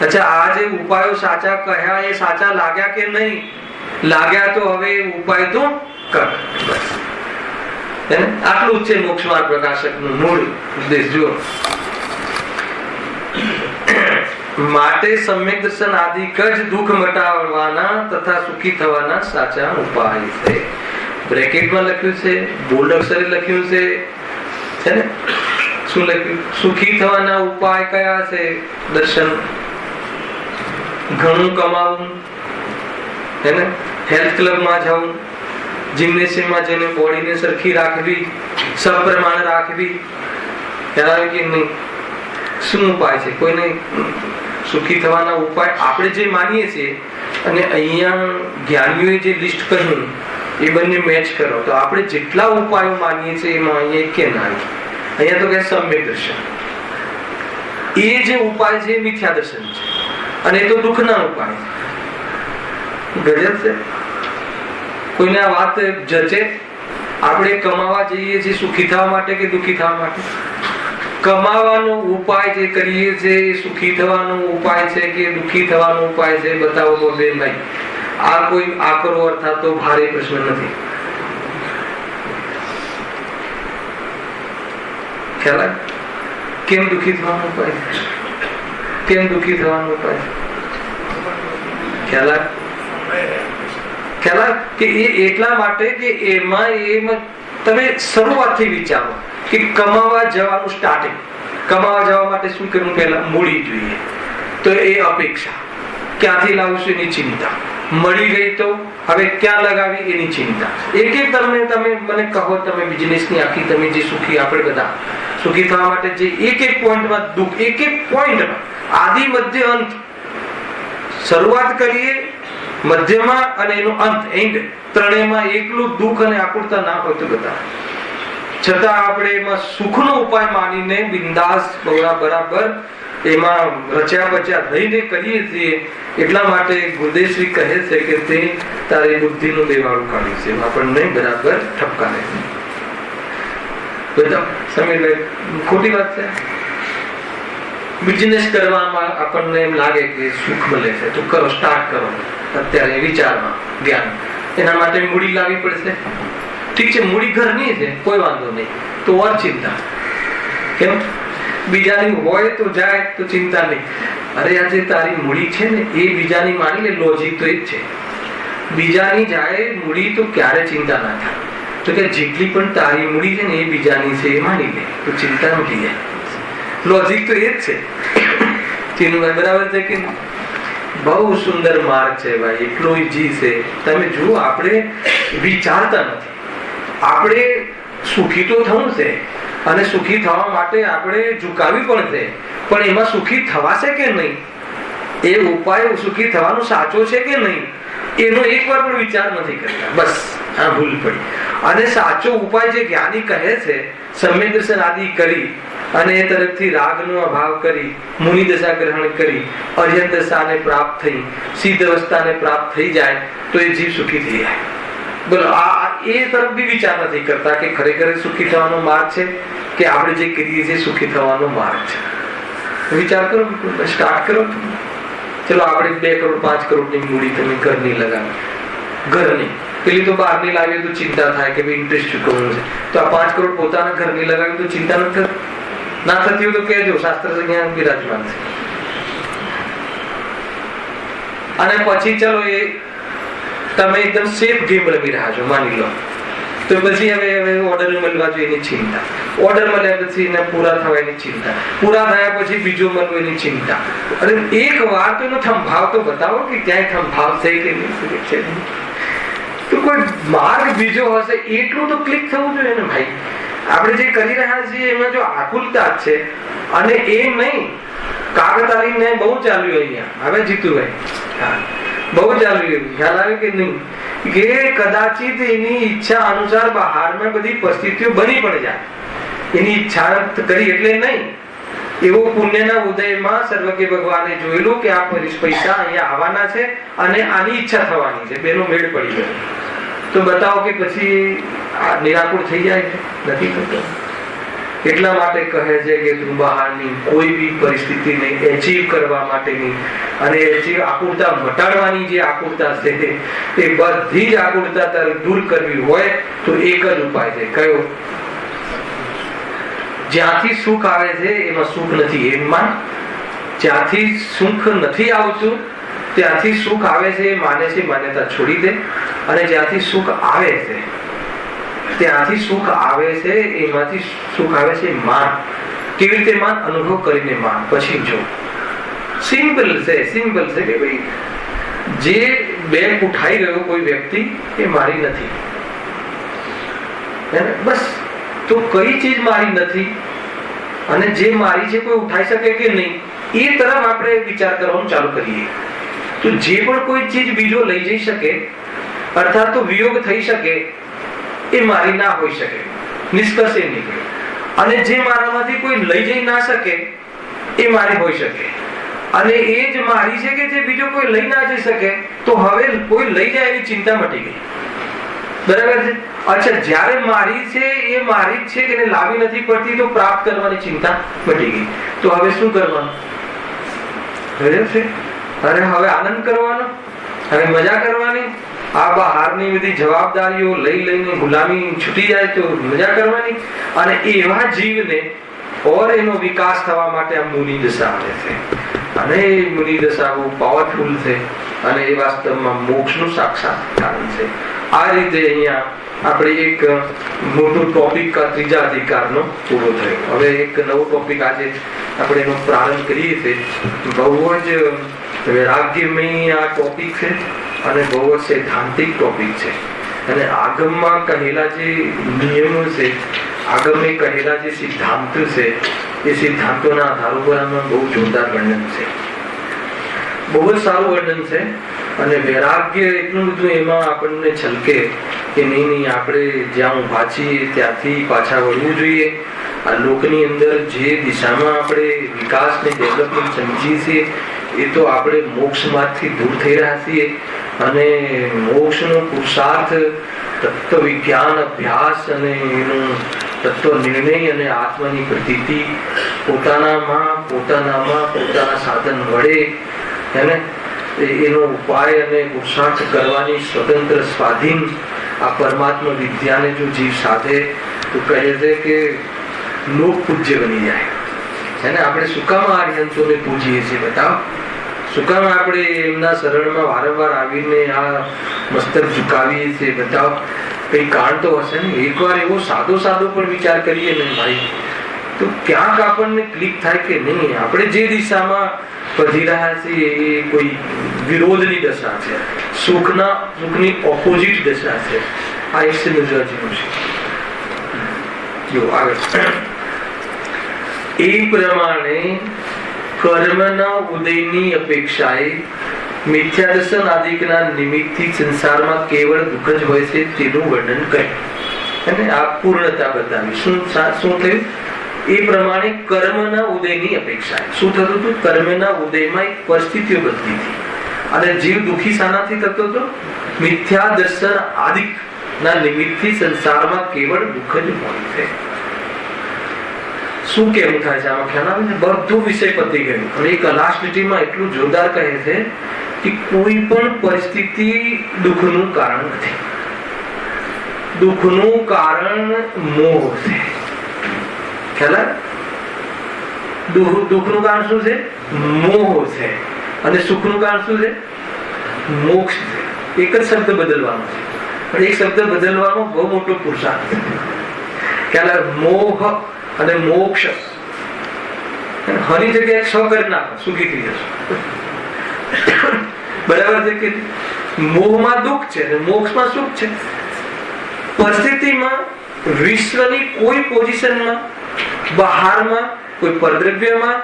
અચ્છા, આ જે ઉપાયો સાચા કહ્યા એ સાચા લાગ્યા કે નહીં? લાગ્યા તો હવે ઉપાય તો કર. આટલું જ છે મોક્ષ માર્ગ પ્રકાશકનું મૂળ ઉદ્દેશ. જો માટે સમ્યક દર્શન આદિક જ દુઃખ મટાડવાના તથા સુખી થવાના સાચા ઉપાય છે. બ્રેકેટમાં લખ્યું છે, બોલ્ડ અક્ષરે લખ્યું છે ને? શું લખ્યું? સુખી થવાના ઉપાય કયા છે? દર્શન, ઘણું કમાવું, હે ને, હેલ્થ ક્લબમાં જવું, જિમ્નેશિયમમાં જઈને બોડીને સરખી રાખવી, સપ્રમાણ રાખવી. ખ્યાલ આવે કે નહીં? શું ઉપાય છે? કોઈને સુખી થવાના ઉપાય આપણે જે માનીએ છીએ અને અહીંયા જ્ઞાનીઓએ જે લિસ્ટ કહ્યું એ બંને મેચ કરો તો આપણે જેટલા ઉપાયો માનીએ છીએ એમાં અહીંયા કે ના આવે. અહીંયા તો કે સમ્યક દર્શન, એ જે ઉપાય છે એ મિથ્યા દર્શન છે અને એ તો દુઃખના ઉપાય છે. ગજબ છે. કોઈને આ વાત જચે? આપણે કમાવા જઈએ છીએ સુખી થવા માટે કે દુઃખી થવા માટે? કમાવાનો ઉપાય જે કરીએ છીએ એ સુખી થવાનો ઉપાય છે કે દુઃખી થવાનો ઉપાય છે? બતાવો બેન ભાઈ. આ કોઈ આકરો અર્થાત તો ભારે પ્રશ્ન નથી. ખ્યાલ આવે? કેમ દુઃખી થવાનો ઉપાય? કેમ દુઃખી થવાનો ઉપાય? ખ્યાલ આવે? ખ્યાલ આવે કે એ એટલા માટે કે એમાં તમે શરૂઆતથી વિચારો કે કમાવા જવાનું સ્ટાર્ટિંગ. કમાવા જવા માટે શું કરવું? પહેલા મૂડી જોઈએ. તો એ અપેક્ષા, ક્યાંથી લાવશું એની ચિંતા. મળી ગઈ તો હવે ક્યાં લગાવી એની ચિંતા. એક એક તમે મને કહો, તમે બિઝનેસની આખી તમે જે સુખી, આપણે બધા સુખી થવા માટે જે એક એક પોઈન્ટમાં દુઃખ, એક એક પોઈન્ટમાં આદિ મધ્ય અંત, શરૂઆત કરીએ, મધ્યમાં અને એનો અંત, એન્ડ, ત્રણેયમાં એકલું દુઃખ અને આકુરતા ના હોય તો બધા છતાં આપણે એમાં સુખનો ઉપાય માનીને બિંદાસ બરાબર એમાં રચ્યા બચ્યા રહીને કરીએ છીએ. એટલા માટે ગુરુદેવશ્રી કહે છે કે તે તારી બુદ્ધિનું દેવાળું કાઢ્યું છે, આપણને બરાબર ઠપકારે. બધા સમીરભાઈ, ખોટી વાત છે? બિઝનેસ કરવામાં આપણને એમ લાગે કે સુખ મળે છે તો કરો, સ્ટાર્ટ કરો. અત્યારે વિચારમાં જ્ઞાન, એના માટે મૂડી લાવવી પડશે. ઠીક છે, મૂડી ઘરની છે, કોઈ વાંધો નહીં, તો ઓર ચિંતા. કેમ? બીજાની હોય તો જાય તો ચિંતા નહીં. અરે આજે તારી મૂડી છે ને એ બીજાની માની લે. લોજિક તો એ જ છે. બીજાની જાય મૂડી તો ક્યારે ચિંતા ના થાય. તો કે જેટલી પણ તારી મૂડી છે ને એ બીજાની છે એ માની લે તો ચિંતા નથી જાય. લોજિક તો એ જ છે. ચિન્મય બરાબર છે કે બહુ સુંદર માર્ગ છે ભાઈ, એટલો ઈજી છે. તમે જુઓ, આપણે વિચારતા નથી. આપણે સુખી તો થવું છે અને સુખી થવા માટે આપણે ઝુકાવી પણ છે, પણ એમાં સુખી થવાશે કે નહીં, એ ઉપાય સુખી થવાનો સાચો છે કે નહીં, એનો એકવાર પણ વિચાર નથી કરતા. બસ આ ભૂલ પડી. અને સાચો ઉપાય જે જ્ઞાની કહે છે, સમ્યક દર્શન આદિ કરી અને એ તરફથી રાગનો અભાવ કરી, મુનિ દશા ગ્રહણ કરી, અર્યન દશાને પ્રાપ્ત થઈ, સિદ્ધ અવસ્થાને પ્રાપ્ત થઈ જાય તો એ જીવ સુખી થઈ જાય. બોલો, આ એ તરફ બી વિચાર નથી કરતા કે ખરેખર સુખી થવાનો માર્ગ છે કે આપણે જે કરીએ છીએ સુખી થવાનો માર્ગ છે. વિચાર કરો, સ્ટાર્ટ કરો. ચલો આપણે 2 કરોડ 5 કરોડની મૂડી તમે ઘરની લગાવી, ઘરની. પેલી તો બહારની લાવીએ તો ચિંતા થાય કે ભાઈ ઇન્ટરેસ્ટ ચૂકવવાનું છે. તો આ 5 કરોડ પોતાના ઘરની લગાવી તો ચિંતા નથી ના થતી હોય તો કહેજો, શાસ્ત્ર અહીંયા બિરાજમાન છે. અને પછી ચલો એ તમે એકદમ સેફ ગેમ રમી રહ્યા છો, માની લો તો પછી હવે ઓર્ડર મળવા જોઈએ એની ચિંતા, ઓર્ડર મળ્યા પછી એને પૂરા થવાની ચિંતા, પૂરા થયા પછી બીજો મળવો એની ચિંતા. અને એક વાર તો એનો થંભાવ તો બતાવો કે ક્યાંય થંભાવ છે કે નહીં. તો કોઈ માર્ગ બીજો હશે એટલું તો ક્લિક થવું જોઈએ ને ભાઈ. આપણે જે કરી રહ્યા છીએ એમાં જો આકુલતા છે અને એમ નહીં કાગતાલીને બહુ ચાલ્યું અહીંયા. હવે જીતુભાઈ બહુ ચાલ્યું, ખ્યાલ આવે કે નહીં કે કદાચિત એની ઈચ્છા અનુસાર બહારમાં બધી પરિસ્થિતિઓ બની પણ જાય. એની ઈચ્છા કરી એટલે નહીં, એવો પુણ્યના ઉદયમાં સર્વકે ભગવાને જોયેલું કે આ પૈસા અહીંયા આવવાના છે અને આની ઈચ્છા થવાની છે, બેનો મેળ પડી ગયો. તો બતાવો કે પછી આ નિરાકુળ થઈ જાય છે? નથી થતો. એટલા માટે કહે છે કે તું બહારની કોઈ બી પરિસ્થિતિને એચીવ કરવા માટેની અને આકુરતા મટાડવાની જે આકુરતા છે એ બધી જ આકુરતા તારે દૂર કરવી હોય તો એક જ ઉપાય છે. કયો? જ્યાંથી સુખ આવે છે એમાં સુખ નથી એમ માન. જ્યાંથી સુખ નથી આવતું ત્યાંથી સુખ આવે છે એ માને છે, માન્યતા છોડી દે. અને જ્યાંથી સુખ આવે છે ત્યાંથી સુખ આવે છે એમાંથી સુખ આવે છે માન. કેવી રીતે માન? અનુભવ કરીને માન. પછી જો સિમ્પલ છે, સિમ્પલ છે કે ભાઈ જે બેગ ઉઠાઈ ગયો કોઈ વ્યક્તિ એ મારી નથી, બસ. તો કઈ ચીજ મારી નથી અને જે મારી છે કોઈ ઉઠાઈ શકે કે નહીં એ તરફ આપણે વિચાર કરવાનું ચાલુ કરીએ. તો જે પણ કોઈ ચીજ બીજો લઈ જઈ શકે અર્થાત તો વિયોગ થઈ શકે એ મારી ના હોઈ શકે, નિષ્કર્ષ એ નીકળે. અને જે મારામાંથી કોઈ લઈ જઈ ના શકે એ મારી હોઈ શકે. અને એ જ મારી છે કે જે બીજો કોઈ લઈ ના જઈ શકે, તો હવે કોઈ લઈ જાય એની ચિંતા મટી ગઈ. બરાબર છે? અચ્છા, જ્યારે મારી છે એ મારી જ છે કે એને લાવી નથી પડતી તો પ્રાપ્ત કરવાની ચિંતા મટી ગઈ. તો હવે શું કરવાનું? બરાબર છે? અરે હવે આનંદ કરવાનો, હવે મજા કરવાની. આ બહારની બધી જવાબદારીઓ લઈ લઈને ગુલામી છૂટી જાય તો મજા કરવાની. અને એવા જીવને ઓર એનો વિકાસ થવા માટે આ મુનિ દશા આવે છે. અને મુનિ દશા બહુ પાવરફુલ છે અને એ વાસ્તવમાં મોક્ષનું સાક્ષાત કારણ છે. આ રીતે અહીંયા આપણે એક મોટો ટોપિક ત્રીજા અધિકારનો પૂરો થયો. હવે એક નવો ટોપિક આજે આપણે એનો પ્રારંભ કરીએ છીએ. બહુ જ વૈરાગ્યમય આ ટોપિક છે અને બહુ જ સૈદ્ધાંતિક ટોપિક છે. અને આગમમાં કહેલા જે નિયમો છે, આગમે કહેલા જે સિદ્ધાંતો છે એ સિદ્ધાંતોના આધાર ઉપર આમાં બહુ જોરદાર વર્ણન છે, બહુ જ સારું વર્ણન છે. અને વૈરાગ્ય એટલું બધું એમાં આપણને છલકે કે નહીં આપણે જ્યાં ઉભા છીએ ત્યાંથી પાછા વળવું જોઈએ. આ લોકની અંદર જે દિશામાં આપણે વિકાસને ડેવલપમેન્ટ સમજીએ છીએ એ તો આપણે મોક્ષ માર્ગથી દૂર થઈ રહ્યા છીએ. અને મોક્ષનો પુરુષાર્થ તત્વ વિજ્ઞાન અભ્યાસ અને એનું તત્વ નિર્ણય અને આત્માની પ્રતીતિ પોતાના સાધન વડે એને એનો ઉપાય અને પુરુષાર્થ કરવાની સ્વતંત્ર સ્વાધીન આ પરમાત્મા વિદ્યાને જો જીવ સાધે તો કહે છે કે લોક પૂજ્ય બની જાય. એને આપણે શું કામ આર્યંતોને પૂજીએ છીએ? બતાવો, શું કામ આપણે એમના શરણમાં વારંવાર આવીને આ મસ્તક ઝુકાવીએ છીએ? બતાવો, કઈ કારણ તો હશે ને. એકવાર એવો સાદો પણ વિચાર કરીએ ને ભાઈ તો ક્યાંક આપણને ક્લિક થાય કે નહીં આપણે જે દિશામાં વધી રહ્યા છીએ એ કોઈ વિરોધની દશા છે, સુખની ઓપોઝિટ દશા છે. આ એક સમજવા જેવું છે. જો આગળ એ પ્રમાણે કર્મના ઉદયની અપેક્ષાએ મિથ્યા દર્શન આદિકના નિમિત્તથી સંસારમાં કેવળ દુઃખ જ હોય છે તેનું વર્ણન કર્યું અને આ પૂર્ણતા બતાવી. શું થયું? એ પ્રમાણે કર્મના ઉદયની અપેક્ષા. શું થતું હતું? કર્મના ઉદયમાં એક પરિસ્થિતિઓ બદલી હતી અને જીવ દુઃખી શાનાથી થતો હતો? મિથ્યા દર્શન આદિક ના નિમિત્તથી સંસારમાં કેવળ દુઃખ જ હોય છે. શું કેવું થાય છે આમાં? ખ્યાલ આવે છે? બધું વિષય પતી ગયું. અને એક લાસ્ટ લીટીમાં એટલું જોરદાર કહે છે કે કોઈ પણ પરિસ્થિતિ દુઃખનું કારણ નથી. દુઃખનું કારણ મોહ છે. ખ્યાલ? દુઃખનું કારણ શું છે? મોહ છે. અને સુખનું કારણ શું છે? મોક્ષ છે. એક જ શબ્દ બદલવાનો છે. પણ એક શબ્દ બદલવાનો બહુ મોટો પુરુષાર્થ છે. મોહ અને મોક્ષ, હની જગ્યાએ છ કરી નાખો, સુખી થઈ જશો. બરાબર છે કે મોહમાં દુઃખ છે અને મોક્ષમાં સુખ છે. પરિસ્થિતિમાં, વિશ્વની કોઈ પોઝિશનમાં, બહારમાં, કોઈ પરદ્રવ્યમાં,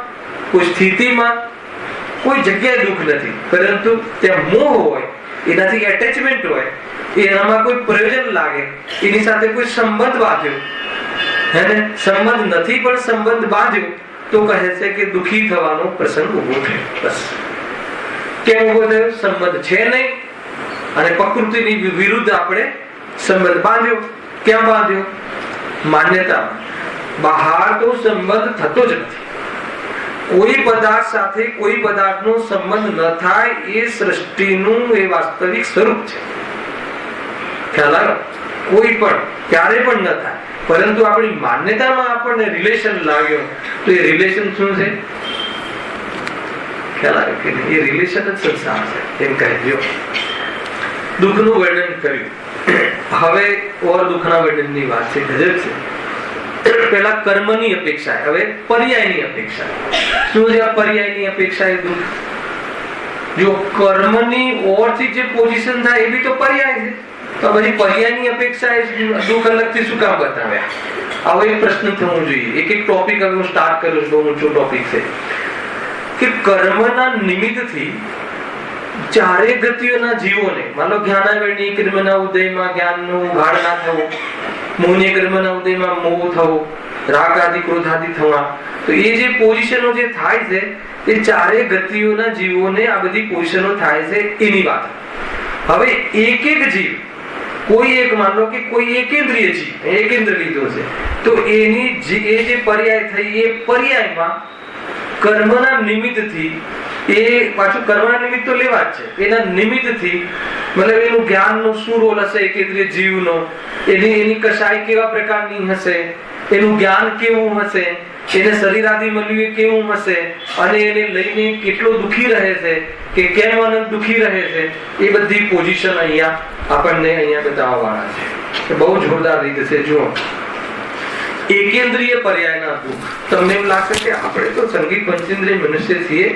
કોઈ સ્થિતિમાં, કોઈ જગ્યાએ દુઃખ નથી, પરંતુ ત્યાં મોહ હોય, એનાથી એટેચમેન્ટ હોય, એનામાં કોઈ પ્રયોજન લાગે, એની સાથે કોઈ સંબંધ બાંધ્યો, હે, સંબંધ નથી પણ સંબંધ બાંધ્યો, તો કહે છે કે દુઃખી થવાનો પ્રસંગ ઉભો થયો. બસ કેમ ઉભો થયો? સંબંધ છે નહીં અને પ્રકૃતિની વિરુદ્ધ આપણે સંબંધ બાંધ્યો. ક્યાં બાંધ્યો? માન્યતામાં. બહાર તો સંબંધ થતો જ નથી. કોઈ પદાર્થ સાથે કોઈ પદાર્થનો સંબંધ ન થાય એ સૃષ્ટિનું એ વાસ્તવિક સ્વરૂપ છે. ખ્યાલ આવ્યો? કોઈ પણ ક્યારે પણ ન થાય, પરંતુ આપણી માન્યતામાં આપણને રિલેશન લાગ્યો, તો એ રિલેશન શું છે? ખ્યાલ આવ્યો કે એ રિલેશન જ સંસાર છે. એમ કહેજો. દુઃખનું વર્ણન કર્યું. હવે ઓર દુઃખના વર્ણનની વાત છે. ગજબ છે. પેલા કર્મની અપેક્ષા, હવે પર્યાયની અપેક્ષા. શું છે આ પર્યાયની અપેક્ષા? એ દુઃખ. જો કર્મની ઓરથી જે પોઝિશન થાય એ બી તો પર્યાય છે. તો પછી પર્યાયની અપેક્ષા એ દુઃખ અલગથી શું કામ બતાવ્યા? આવો એક પ્રશ્ન થવો જોઈએ. એક એક ટોપિક હવે હું સ્ટાર્ટ કરું છું. બહુ ઊંચો ટોપિક છે કે કર્મના નિમિત્તથી ચારે ગતિઓના જીવોને, માનો જ્ઞાનાવરણી કર્મના ઉદયમાં જ્ઞાનનું ગાઢ ના થવું, મોહની કર્મના ઉદયમાં મોહ થવો, રાગ આદિ ક્રોધ આદિ થવા, તો એ જે પોઝિશનો જે થાય છે એ ચારે ગતિઓના જીવોને આ બધી પોઝિશનો થાય છે એની વાત. હવે એક એક જીવ, કોઈ એક, માનો કે કોઈ એકેન્દ્રિય જીવ, એકેન્દ્ર લીધો છે, તો એની એ જે પર્યાય થઈ, એ પર્યાયમાં કર્મના નિમિત્તથી, એ પાછું કર્મના નિમિત્ત તો લેવા જ છે, એના નિમિત્તથી મતલબ એનું જ્ઞાનનો શું રોલ હશે એકેન્દ્રિય જીવનો, એની કશાય કેવા પ્રકારની હશે, એનું જ્ઞાન કેવું હશે, એને શરીર આદિ મળ્યું કેવું હશે, અને એને લઈને કેટલો દુઃખી રહે છે કે કેમ અનંત દુઃખી રહે છે, એ બધી પોઝિશન અહીંયા આપણને અહીંયા બતાવવા વાળા છે. બહુ જોરદાર રીતે છે. જુઓ, એકેન્દ્રિય પર્યાયના દુઃખ. તમને એમ લાગશે કે આપણે તો સંગીત પંચેન્દ્રિય મનુષ્ય છીએ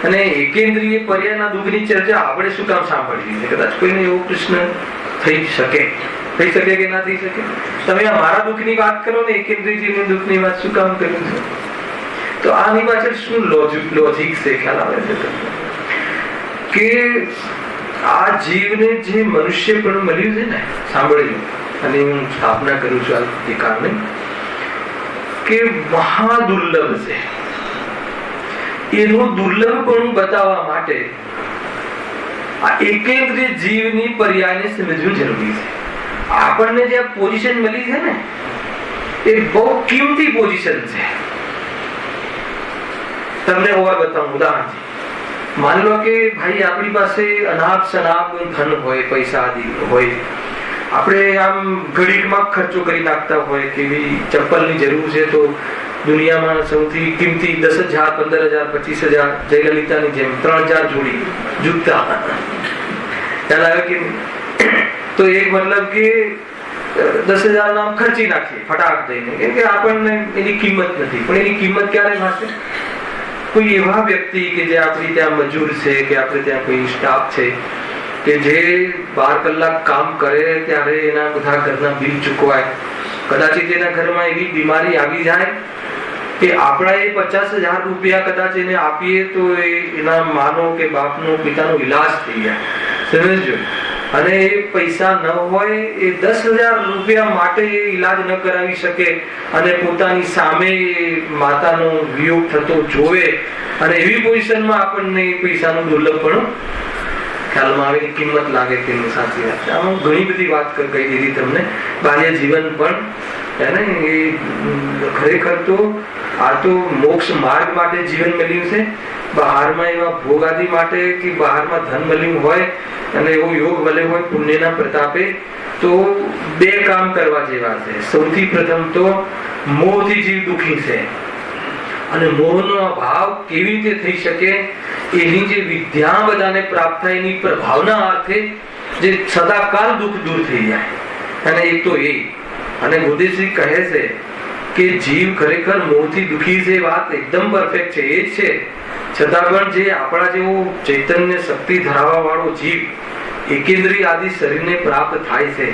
અને એકેન્દ્રિય પર્યાયના દુઃખની ચર્ચા આપણે શું કામ સાંભળવી છે? કદાચ કોઈને એવો પ્રશ્ન થઈ શકે કે ના થઈ શકે. તમે મારા દુઃખની વાત કરો ને એકેન્દ્રિય જીવની દુઃખની વાત શું કામ કર્યું છે? તો આની પાછળ શું લોજિક છે? ખ્યાલ આવે છે કે આ જીવને જે મનુષ્ય પણ મળ્યું છે ને, સાંભળજો, અને હું સ્થાપના કરું છું આ અધિકારને, કે મહાદુર્લભ છે. એનું દુર્લભપણું બતાવવા માટે આ એકેન્દ્રિય જીવની પર્યાયને સમજવું જરૂરી છે. આપણને જે પોઝિશન મળી છે ને, એ બહુ કિંમતી પોઝિશન છે. તમને ઓર બતાવું ઉદાહરણ. માની લો કે ભાઈ આપણી પાસે અનાપ શનાપ ધન હોય, પૈસા આદિ હોય, આપણે આમ ઘડીકમાં ખર્ચો કરી નાખતા હોય કે ચપ્પલની જરૂર છે તો દુનિયામાં સૌથી કિંમતી 10,000, 15,000, 25,000, જયલલિતાની જેમ 3,000 જોડી જૂતા. ખ્યાલ આવે કે તો એક મતલબ કે 10,000 નામ ખર્ચી નાખીએ ફટાક દઈને, કેમ કે આપણને એની કિંમત નથી. પણ એની કિંમત ક્યારે થશે? કોઈ એવા વ્યક્તિ કે જે આપણી ત્યાં મજૂર છે, કે આપણે ત્યાં કોઈ સ્ટાફ છે કે જે 12 કલાક કામ કરે ત્યારે એના બધા ઘરના બિલ ચૂકવાય. કદાચિત એના ઘરમાં એવી બીમારી આવી જાય કે આપણા એ 50,000 રૂપિયા કદાચ એને આપીએ તો એના માનો કે બાપનો, પિતાનો ઈલાજ થઈ જાય. સમજો? અને એ પૈસા ન હોય, એ 10,000 રૂપિયા માટે એ ઈલાજ ન કરાવી શકે અને પોતાની સામે માતાનો વિયોગ થતો જોવે, અને એવી પોઝિશનમાં આપણને પૈસાનું દુર્લભપણું ખ્યાલમાં આવે, કિંમત લાગે કે સાચી વાત છે. આમાં ઘણી બધી વાત કહી દીધી તમને. બાહ્ય જીવન પણ હે ને, એ ખરેખર તો આ તો મોક્ષ માર્ગ માટે જીવન મળ્યું છે. બહારમાં એવા ભોગ આદિ માટે કે બહારમાં ધન મળ્યું હોય અને એવો યોગ મળ્યો હોય પુણ્યના પ્રતાપે, તો 2 કામ કરવા જેવા છે. સૌથી પ્રથમ તો મોહથી જીવ દુઃખી છે, અને મોહનો અભાવ કેવી રીતે થઈ શકે એની જે વિદ્યા બધાને પ્રાપ્ત થાય એની પ્રભાવના અર્થે જે સદાકાળ દુઃખ દૂર થઈ જાય. અને એક તો એ, અને બુદ્ધિશ્રી કહે છે કે જીવ ખરેખર મોહથી દુઃખી છે, વાત એકદમ પરફેક્ટ છે, એ જ છે. છતાં પણ જે આપણા જેવો ચૈતન્ય શક્તિ ધરાવવા વાળો જીવ એકેન્દ્રિય આદિ શરીરને પ્રાપ્ત થાય છે,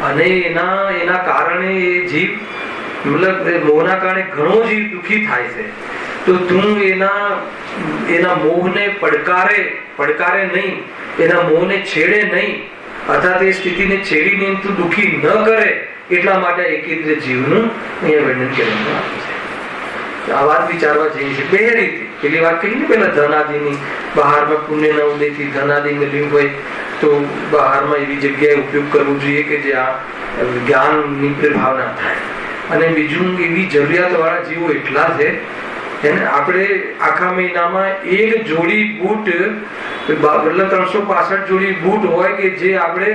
અને એના કારણે એ જીવ મતલબ મોહના કારણે ઘણો જીવ દુઃખી થાય છે. તો તું એના મોહને પડકારે નહીં, એના મોહને છેડે નહીં, અથવા તે સ્થિતિને છેડીને તું દુઃખી ન કરે, એટલા માટે એકેન્દ્રિય જીવનું અહીંયા વર્ણન કરવામાં આવ્યું છે. આ વાત વિચારવા જેવી છે. બે રીતે પેલી વાત કહી ને પેલા ધનાદિની, બહારમાં પુણ્યના ઉદયથી ધનાદિ મળ્યું હોય તો બહારમાં એવી જગ્યાએ ઉપયોગ કરવો જોઈએ કે જ્યાં જ્ઞાનની પ્રભાવના થાય. અને બીજું, એવી જરૂરિયાત વાળા જીવો એટલા છે એને આપણે આખા મહિનામાં એક જોડી બૂટ, મતલબ 365 જોડી બૂટ હોય કે જે આપણે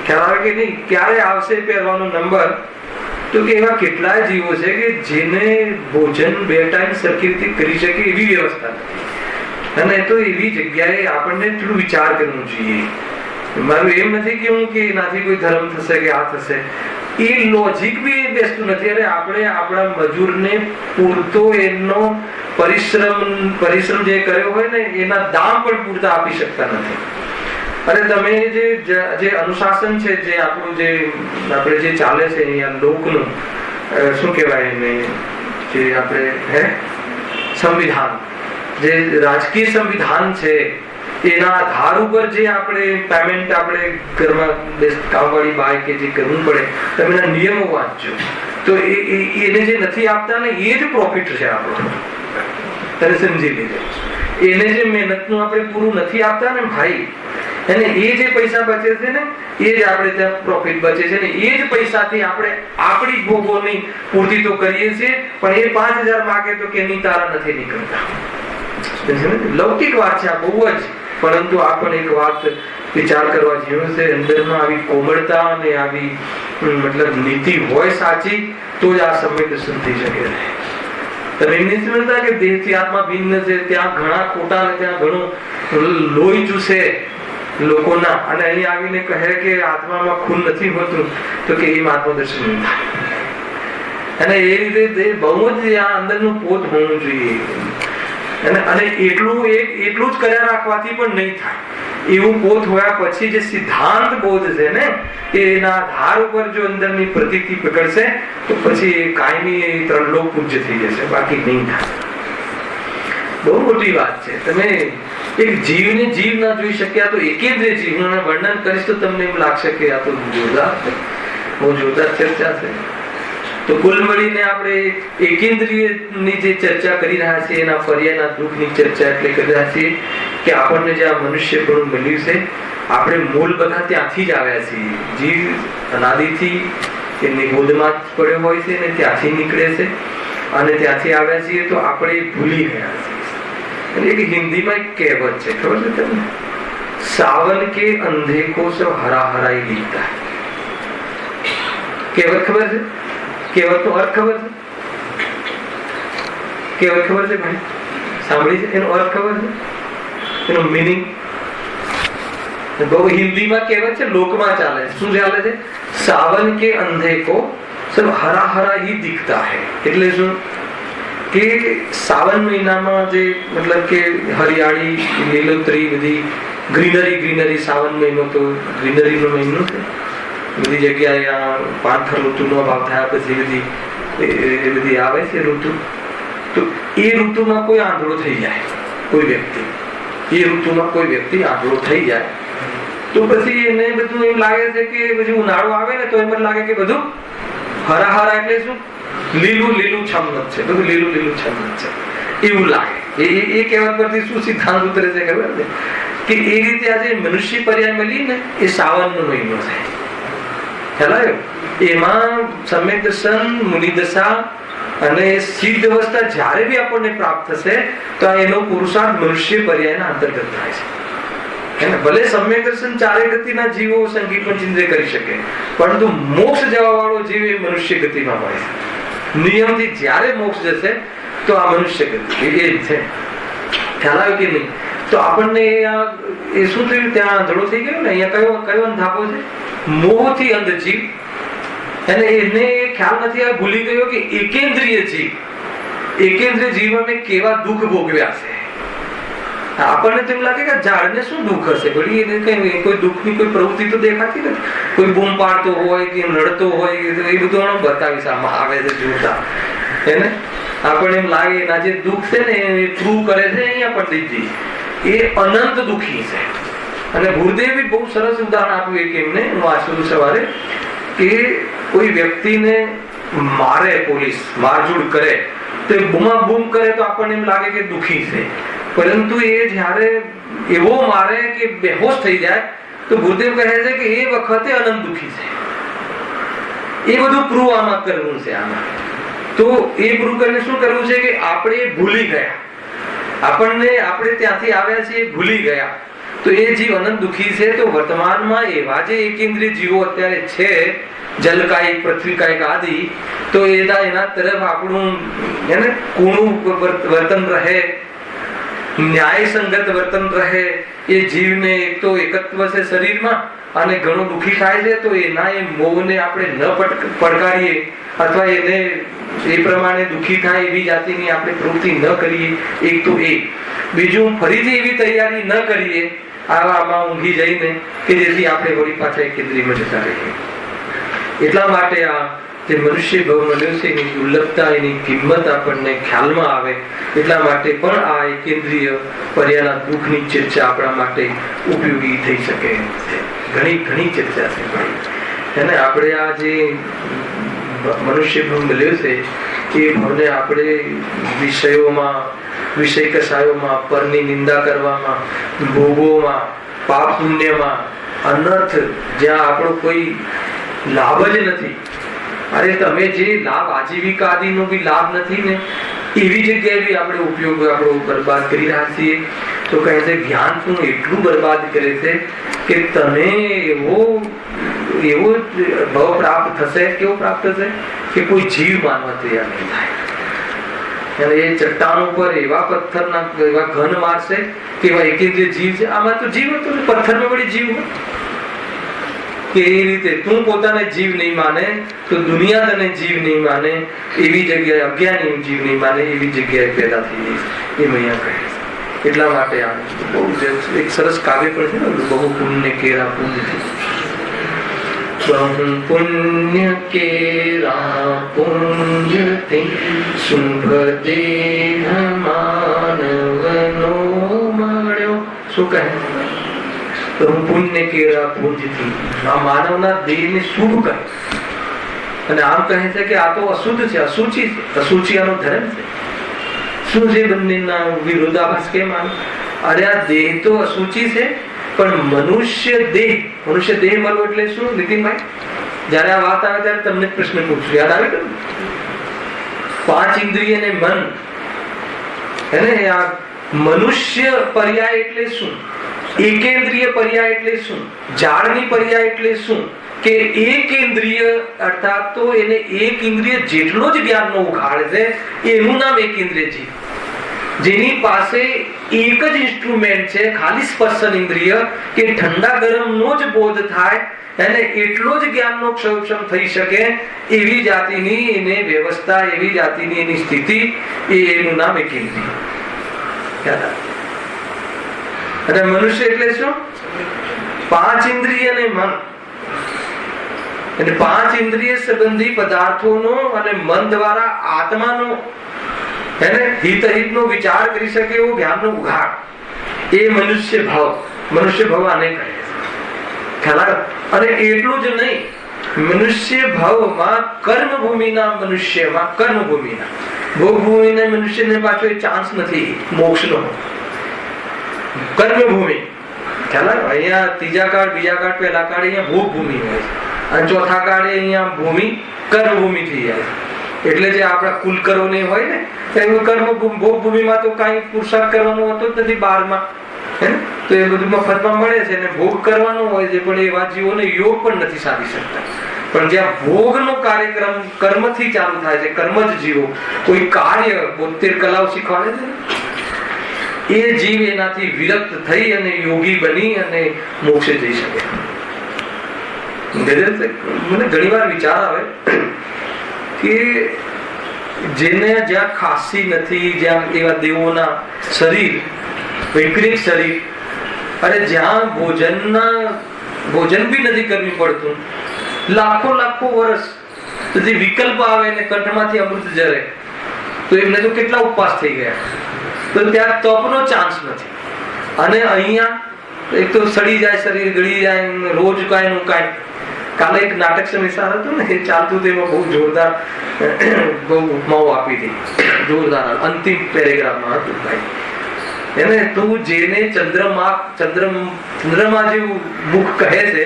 ખ્યાલ આવે કે નહીં ક્યારે આવશે પહેરવાનો નંબર. તો કે એવા કેટલાય જીવો છે કે જેને ભોજન 2 ટાઈમ સરખી રીતે કરી શકે એવી વ્યવસ્થા નથી. અને તો એવી જગ્યાએ આપણને થોડું વિચાર કરવું જોઈએ. મારું એમ નથી કેવું કે એનાથી કોઈ ધર્મ થશે કે આ થશે, એ લોજિક બી બેસતું નથી. અરે આપણે આપણા મજૂરને પૂરતો એનો પરિશ્રમ જે કર્યો હોય ને એના દામ પણ પૂરતા આપી શકતા નથી. અરે તમે જે અનુશાસન છે, જે આપણું આપણે જે ચાલે છે અહીંયા લોકનું, શું કહેવાય એને, જે આપણે સંવિધાન, જે રાજકીય સંવિધાન છે, એના આધાર ઉપર જે આપણે પેમેન્ટ આપણે ઘરમાં કામવાળી બાય કે જે કરવું પડે, તમે એના નિયમો વાંચજો તો એને જે નથી આપતા ને એ જ પ્રોફિટ છે આપણો. તમે સમજી લીધો. એને જે મહેનતનું આપણે પૂરું નથી આપતા ને ભાઈ, અને એ જે પૈસા બચે છે ને એ જ આપણે ત્યાં પ્રોફિટ બચે છે ને એ જ પૈસાથી આપણે આપણી ભોગોની પૂર્તિ તો કરીએ છીએ, પણ એ 5000 માગે તો કે નહીં તારા નથી નીકળતા. લૌકિક વાત છે આ બહુ જ, પરંતુ આ પણ એક વાત વિચાર કરવા જેવું છે. અંદરમાં આવી કોમળતા અને આવી મતલબ નીતિ હોય સાચી તો જ આ સમય દર્શન થઈ શકે. તમે એમ નથી સમજતા કે દેહથી આત્મા ભિન્ન છે, ત્યાં ઘણા ખોટા ને ત્યાં ઘણું લોહી ચૂસે લોકોના, અને અહીં આવીને કહે કે આત્મામાં ખૂન નથી હોતું, તો કે એમ આત્મદર્શન નહીં થાય. અને એ રીતે બહુ જ આ અંદરનું પોત હોવું જોઈએ. અને એટલું જ કર્યા રાખવાથી પણ નહીં થાય. એવું પોત હોયા પછી જે સિદ્ધાંત બોધ છે ને એના આધાર ઉપર જો અંદરની પ્રતીતિ પકડશે તો પછી કાયમી 3 લોક પૂજ્ય થઈ જશે, બાકી નહીં થાય. બહુ મોટી વાત છે. તમે એક જીવને જીવ ના જોઈ શક્યા તો એકેન્દ્રિય જીવનું વર્ણન કરીશ તો તમને એમ લાગશે કે આ તો જોરદાર છે, બહુ જોરદાર ચર્ચા છે. તો કુલ મળીને આપણે એકેન્દ્રિયની જે ચર્ચા કરી રહ્યા છીએ એના ફરિયાના દુઃખની ચર્ચા એટલે કરી રહ્યા છીએ કે આપણને જે આ મનુષ્ય પણ મળ્યું છે, આપણે મૂળ બધા ત્યાંથી જ આવ્યા છીએ. જીવ અનાદિથી એમની ગોદમાં જ પડ્યો હોય છે ને ત્યાંથી નીકળે છે, અને ત્યાંથી આવ્યા છીએ તો આપણે ભૂલી ગયા છીએ. एक हिंदी में एक कहावत है, खबर है તમને? सावन के अंधे को सब हरा हरा ही दिखता है. कहावत खबर है? कहावत નો અર્થ ખબર છે? કહાવત ખબર છે ભાઈ? સાંભળી છે? એનો અર્થ ખબર છે? એનો મીનિંગ બહુ હિન્દીમાં કહેવત છે, લોકમાં ચાલે છે. શું ચાલે છે? સાવન કે અંધે કો સબ હરા હરા ही दिखता है. એટલે શું કે સાવન મહિનામાં જે મતલબ કે હરિયાળી લીલોતરી બધી ગ્રીનરી સાવન મહિનો તો ગ્રીનરીનો મહિનો છે. બધી જગ્યાએ આ પાંખર ઋતુનો અભાવ થયા પછી બધી આવે છે ઋતુ. તો એ ઋતુમાં કોઈ આંધળો થઈ જાય, કોઈ વ્યક્તિ એ ઋતુમાં કોઈ વ્યક્તિ આંધળો થઈ જાય તો પછી એને બધું એમ લાગે છે કે પછી ઉનાળો આવે ને તો એમ જ લાગે કે બધું હરા હરા એટલે શું લીલું છમનત છે, બધું લીલું છમનત છે એવું લાગે. એ કહેવત પરથી શું સિદ્ધાંત ઉતરે છે ખબર છે કે એ રીતે આજે મનુષ્ય પર્યાય મળી ને એ સાવનનો મહિનો છે. ખ્યાલ આવ્યો? એમાં સમ્યક દર્શન, મુનિદશા અને સિદ્ધ અવસ્થા જ્યારે બી આપણને પ્રાપ્ત થશે તો એનો પુરુષાર્થ મનુષ્ય પર્યાયના અંતર્ગત થાય છે. ભલે સમ્યક દર્શન ચારે ગતિના જીવો સંગી પંચેન્દ્રિય કરી શકે, પરંતુ મોક્ષ જવા વાળો જીવ એ મનુષ્ય ગતિમાં હોય છે. નિયમથી જ્યારે મોક્ષ જશે તો આ મનુષ્ય ગતિ એ જ છે. ખ્યાલ આવ્યો કે નહીં? તો આપણને એ શું થયું, ત્યાં આંધળો થઈ ગયો ને. અહીંયા કયો અંધાપો છે? મોહથી અંધ જીવ. અને એને ખ્યાલ નથી આવ્યો, ભૂલી ગયો કે એકેન્દ્રિય જીવ અમે કેવા દુઃખ ભોગવ્યા છે. આપણને તો એમ લાગે કે ઝાડને શું દુઃખ હશે, ભળી એને કઈ કોઈ દુઃખની કોઈ પ્રવૃત્તિ તો દેખાતી નથી. કોઈ બૂમ પાડતો હોય કે લડતો હોય એ બધું બતાવીશ આમાં આવે છે જોતા. એને આપણને એમ લાગે એના જે દુઃખ છે ને એ પ્રૂવ કરે છે અહીંયા પંડિતજી, એ અનંત દુઃખી છે. અને ગુરુદેવે બહુ સરસ ઉદાહરણ આપ્યું એક એમને, હું વાંચું સવારે, કે કોઈ વ્યક્તિને મારે પોલીસ, મારઝૂડ કરે તો બૂમાબૂમ કરે તો આપણને એમ લાગે કે દુઃખી છે. પરંતુ એ જયારે એવો મારે કે બેહોશ થઈ જાય તો ગુરુદેવ કહે છે કે એ વખતે અનંત દુઃખી છે. એ બધું પ્રૂવ આમાં કરવું છે. આમાં તો એ પ્રૂવ કરીને શું કરવું છે કે આપણે ભૂલી ગયા, આપણે ત્યાંથી આવ્યા છીએ ભૂલી ગયા. તો એ જીવ અનંત દુઃખી છે. તો વર્તમાનમાં એવા જે એકેન્દ્રિય જીવો અત્યારે છે, જલકાયિક, પૃથ્વીકાયિક આદિ, તો એના તરફ આપણું કૂણું વર્તન રહે, ન્યાય સંગત વર્તન રહે. એ જીવને એક તો એકત્વ છે શરીરમાં અને ઘણું દુઃખી થાય છે. તો એના એ મોહને આપણે ન પડકારીએ અથવા એને એ પ્રમાણે દુઃખી થાય એવી જાતિની આપણે પ્રવૃત્તિ ન કરીએ. એક તો એ. બીજું, ફરીથી એવી તૈયારી ન કરીએ આવામાં ઊંઘી જઈને કે જેથી આપણે વળી પાછા કેન્દ્રીયમાં જતા રહીએ. એટલા માટે આ જે મનુષ્ય ભાવ મળ્યો છે એની દુર્લભતા, એની કિંમત આપણને ખ્યાલમાં આવે. એટલા માટે પણ આ એકેન્દ્રિય પર્યાના દુઃખની ચર્ચા આપણા માટે ઉપયોગી થઈ શકે છે. ઘણી ચર્ચા છે. અને આપણે આ જે મનુષ્ય ભાવ મળ્યો છે એ ભાવને આપણે વિષય કસાયોમાં, પરની નિંદા કરવામાં, ભોગોમાં, પાપ પુણ્યમાં, અનર્થ જ્યાં આપણો કોઈ લાભ જ નથી. અરે તમે જે લાભ, આજીવિકા આદિનો બી લાભ નથી ને, એવી જગ્યાએ બી આપણે ઉપયોગ આપણો બરબાદ કરી રહ્યા છીએ. તો કહે છે જ્ઞાન તું એટલું બરબાદ કરે છે કે તને એવો ભાવ પ્રાપ્ત થશે. કેવો પ્રાપ્ત થશે કે કોઈ જીવ માનવા તૈયાર નહીં થાય. અને એ ચટ્ટાનો પર એવા પથ્થરના એવા ઘન મારશે કે એવા એકેન્દ્રિય જીવ છે. આમાં તો જીવ હતો, પથ્થરમાં વળી જીવ હોય કે એ રીતે તું પોતાને જીવ નહીં માને તો દુનિયા તને જીવ નહીં માને. એવી જગ્યાએ અજ્ઞાની જીવ નહીં માને એવી જગ્યાએ પેદા થઈ જઈશ. એમ અહીંયા કહે છે. એટલા માટે આ બહુ એક સરસ કાવ્ય પણ છે ને, બહુ પુણ્ય કેરા પુણ્યથી, બહુ પુણ્ય કેરા પુણ્યથી શુભ દેહ માનવનો મળ્યો. શું કહે? પુણ્ય કેરા પુંજથી, આ માનવના દેહને શુભ કહે. અને આમ કહે છે કે આ તો અશુદ્ધ છે, અસુચિ છે. અસુચિ આનો ધર્મ છે. શું છે બંનેના વિરોધાભાસ કેમ આવે? અરે આ દેહ તો અસુચિ છે, પણ મનુષ્ય દેહ મળવો એટલે શું? નીતિનભાઈ, જયારે આ વાત આવે ત્યારે તમને પ્રશ્ન પૂછું, યાદ આવે? 5 ઇન્દ્રિય ને મન, એને આ મનુષ્ય પર્યાય એટલે શું? એકેન્દ્રિય પર્યાય એટલે શું? ઝાડની પર્યાય એટલે શું? કે એકેન્દ્રિય અર્થાત તો એને એક ઇન્દ્રિય જેટલો જ જ્ઞાનનો ઉઘાડ છે એનું નામ એકેન્દ્રિય જીવ. જેની પાસે એક જ ઇન્સ્ટ્રુમેન્ટ છે, ખાલી સ્પર્શન ઇન્દ્રિય, કે ઠંડા ગરમનો જ બોધ થાય અને એટલો જ જ્ઞાનનો ક્ષમક્ષમ થઈ શકે એવી જાતિની એને વ્યવસ્થા, એવી જાતિની એની સ્થિતિ, એનું નામ એકેન્દ્રિય. યાદ આવે? અને મનુષ્ય એટલે શું? 5 ઇન્દ્રિય અને મન. અને 5 ઇન્દ્રિય સંબંધી પદાર્થોનો અને મન દ્વારા આત્માનો હિતનો વિચાર કરી શકે એવો જ્ઞાનનો ઉઘાડ, એ મનુષ્ય ભાવ આને કહે છે. ખ્યાલ? અને એટલું જ નહીં, મનુષ્ય ભાવમાં કર્મભૂમિના ભોગભૂમિના મનુષ્યને પાછો એ ચાન્સ નથી મોક્ષનો. કર્મભૂમિ ખ્યાલ? અહીંયા ત્રીજા કાળ, બીજા કાળ, પહેલા કાળ અહીંયા ભોગભૂમિ હોય છે અને ચોથા કાળે અહીંયા ભૂમિ કર્મભૂમિ થઈ જાય. એટલે જે આપણા કુલકરો ને હોય ને, ભોગભૂમિમાં તો કઈ પુરુષાર્થ કરવાનો હોતો જ નથી 12માં, તો એ બધું મફતમાં મળે છે અને ભોગ કરવાનો હોય છે. પણ એવા જીવોને યોગ પણ નથી સાધી શકતા. પણ જ્યાં ભોગનો કાર્યક્રમ કર્મથી ચાલુ થાય છે, કર્મ જ જીવો કોઈ કાર્ય 72 કલાઓ શીખવાડે છે. એ જીવ એનાથી વિરક્ત થઈ અને યોગી બની અને મોક્ષે જઈ શકે. મને ઘણી વાર વિચાર આવે કે જેને જ્યાં ખાંસી નથી, જ્યાં એવા દેવોના શરીર, વૈકૃતિક શરીર, અને જ્યાં ભોજન બી નથી કરવી પડતું, લાખો વર્ષ સુધી વિકલ્પ આવે ને કંઠમાંથી અમૃત જરે, તો એમને તો કેટલા ઉપવાસ થઈ ગયા. તો ત્યાં તપનો ચાન્સ નથી. અને અહીંયા એક તો સડી જાય શરીર, ગળી જાય, રોજ કાંઈ નું કાંઈ. કાલે એક નાટક સમિસાર હતું ને, એ ચાલતું તેમાં બહુ જોરદાર બહુ ઉપમાઓ આપી હતી, જોરદાર અંતિમ પેરેગ્રાફમાં હતું ભાઈ. એને તું જેને ચંદ્રમા જેવું મુખ કહે છે,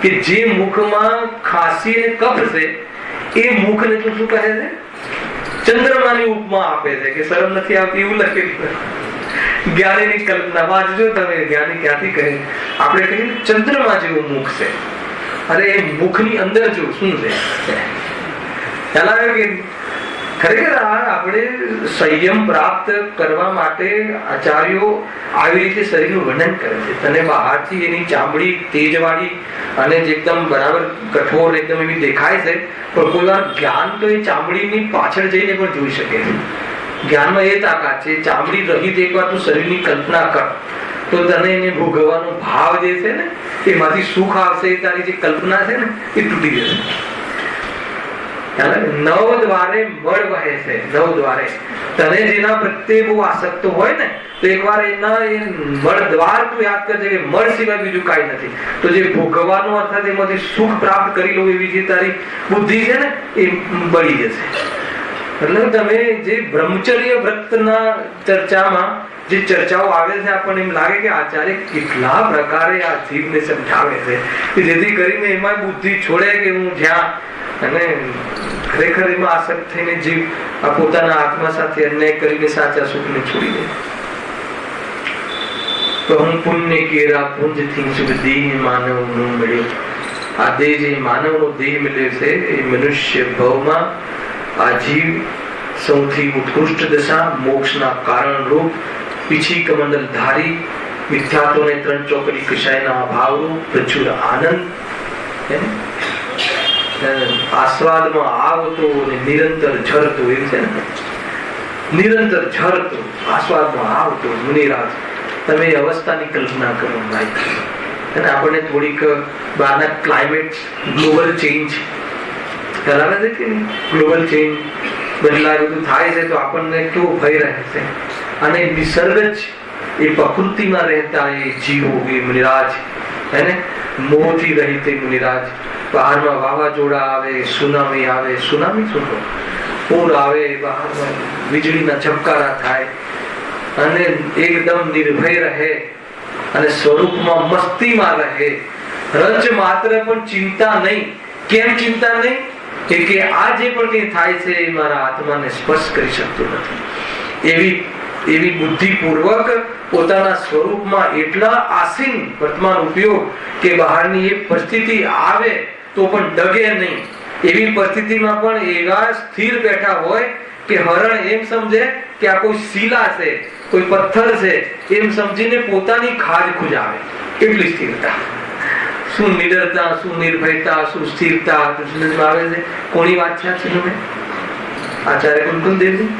કે જે મુખમાં ખાંસી અને કફ છે, એ મુખને તું શું કહે છે? ચંદ્રમાની ઉપમા આપે છે કે શરમ નથી આવતી એવું લખેલું. જ્ઞાનીની કલ્પના વાંચજો તમે, જ્ઞાની ક્યાંથી કહે? આપણે કહીએ ચંદ્રમા જેવું મુખ છે. અરે એ મુખની અંદર જો શું છે ખ્યાલ આવે કે ખરેખર આપણે સંયમ પ્રાપ્ત કરવા માટે આચાર્યો આવી રીતે શરીરનું વર્ણન કરે છે. તને બહારથી એની ચામડી તેજવાળી અને એકદમ બરાબર કઠોર એકદમ એવી દેખાય છે, પણ કોઈ વાર જ્ઞાન તો એ ચામડીની પાછળ જઈને પણ જોઈ શકે છે. જ્ઞાનમાં એ તાકાત છે, ચામડી રહિત એકવાર તું શરીરની કલ્પના કર તો તને એને ભોગવવાનો ભાવ જે છે ને, એમાંથી સુખ આવશે. તારી જે કલ્પના છે ને એ તૂટી જશે. 9 દ્વારે મળ વહે છે. 9 દ્વારે તને જેના પ્રત્યે બહુ આસક્ત હોય ને, તો એકવાર એના એ મળ દ્વાર તું યાદ કરજે કે મળ સિવાય બીજું કાંઈ નથી. તો જે ભોગવવાનો અર્થાત એમાંથી સુખ પ્રાપ્ત કરી લો એવી જે તારી બુદ્ધિ છે ને, એ બળી જશે. એટલે તમે જે બ્રહ્મચર્ય વ્રતના ચર્ચામાં જે ચર્ચાઓ આવે છે, આપણને એમ લાગે કે આચાર્ય કેટલા પ્રકારે આ જીવને સમજાવે છે, કે જેથી કરીને એમાં બુદ્ધિ છોડે કે હું જ્યાં અને ખરેખર એમાં આસક્ત થઈને જીવ આ પોતાના આત્મા સાથે અન્યાય કરીને સાચા સુખને છોડી દે. તો હું પુણ્ય કેરા પુંજથી શુભ દેહ માનવનો મળ્યો. આ દેહ જે માનવનો દેહ મળ્યો છે, એ મનુષ્ય ભવમાં આ જીવ સૌથી ઉત્કૃષ્ટ દશા, મોક્ષના કારણ રૂપ, પીછી કમંડલ ધારી, મિથ્યાત્વને 3 ચોકડી કશાયના અભાવરૂપ, પ્રચુર આનંદ, આસ્વાદમાં આવતો અને નિરંતર ઝરતો. એમ છે ને, નિરંતર ઝરતો, આસ્વાદમાં આવતો મુનિરાજ. તમે એ અવસ્થાની કલ્પના કરો ભાઈ. અને આપણને થોડીક બહારના ક્લાઇમેટ, ગ્લોબલ ચેન્જ ધરાવે છે કે નહીં? ગ્લોબલ ચેન્જ બદલાવ બધું થાય છે, તો આપણને કેવો ભય રહે છે. અને નિસર્ગ જ એ પ્રકૃતિમાં રહેતા એ જીવો, એ મુનિરાજ, એને મોહથી રહિત મુનિરાજ. બહારમાં વાવાઝોડા આવે, સુનામી આવે, સુનામી શું પૂર આવે, બહારમાં વીજળીના ઝબકારા થાય, અને એકદમ નિર્ભય રહે અને સ્વરૂપમાં મસ્તીમાં રહે. રંચ માત્ર પણ ચિંતા નહીં. કેમ ચિંતા નહીં? કે આ જે પણ કંઈ થાય છે એ મારા આત્માને સ્પર્શ કરી શકતું નથી. એવી બુદ્ધિપૂર્વક પોતાના સ્વરૂપમાં એટલા આસીન વર્તમાન ઉપયોગ કે બહારની એક પરિસ્થિતિ આવે તો પણ ડગે નહીં. એવી પરિસ્થિતિમાં પણ એવા સ્થિર બેઠા હોય કે હરણ એમ સમજે કે આ કોઈ શિલા છે, કોઈ પથ્થર છે, એમ સમજીને પોતાની ખાજ ખુજાવે. એટલી સ્થિરતા. શું નિડરતા, શું નિર્ભયતા, શું સ્થિરતા આવે છે. કોની વાત છે? આચાર્ય કુલકુલ દેવજી.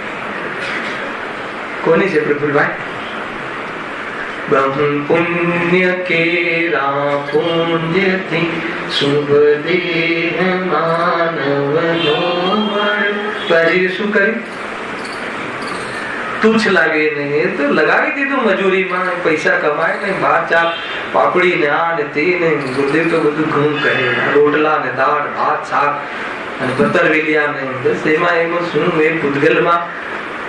કોની છે પ્રફુલભાઈ? બ્રહ્મ પુણ્ય કેરા પુણ્યથી શુભ દેહ માનવનો મળ. પછી શું કર્યું? તુચ્છ લાગે નહીં તો લગાવી દીધું મજૂરીમાં, પૈસા કમાય ને, બહાર ચા પાપડી ને આ ને તે ને. ગુરુદેવ તો બધું ઘણું કહે, રોટલા ને દાળ ભાત શાક અને પતરવેલિયા ને, બસ એમાં શું એ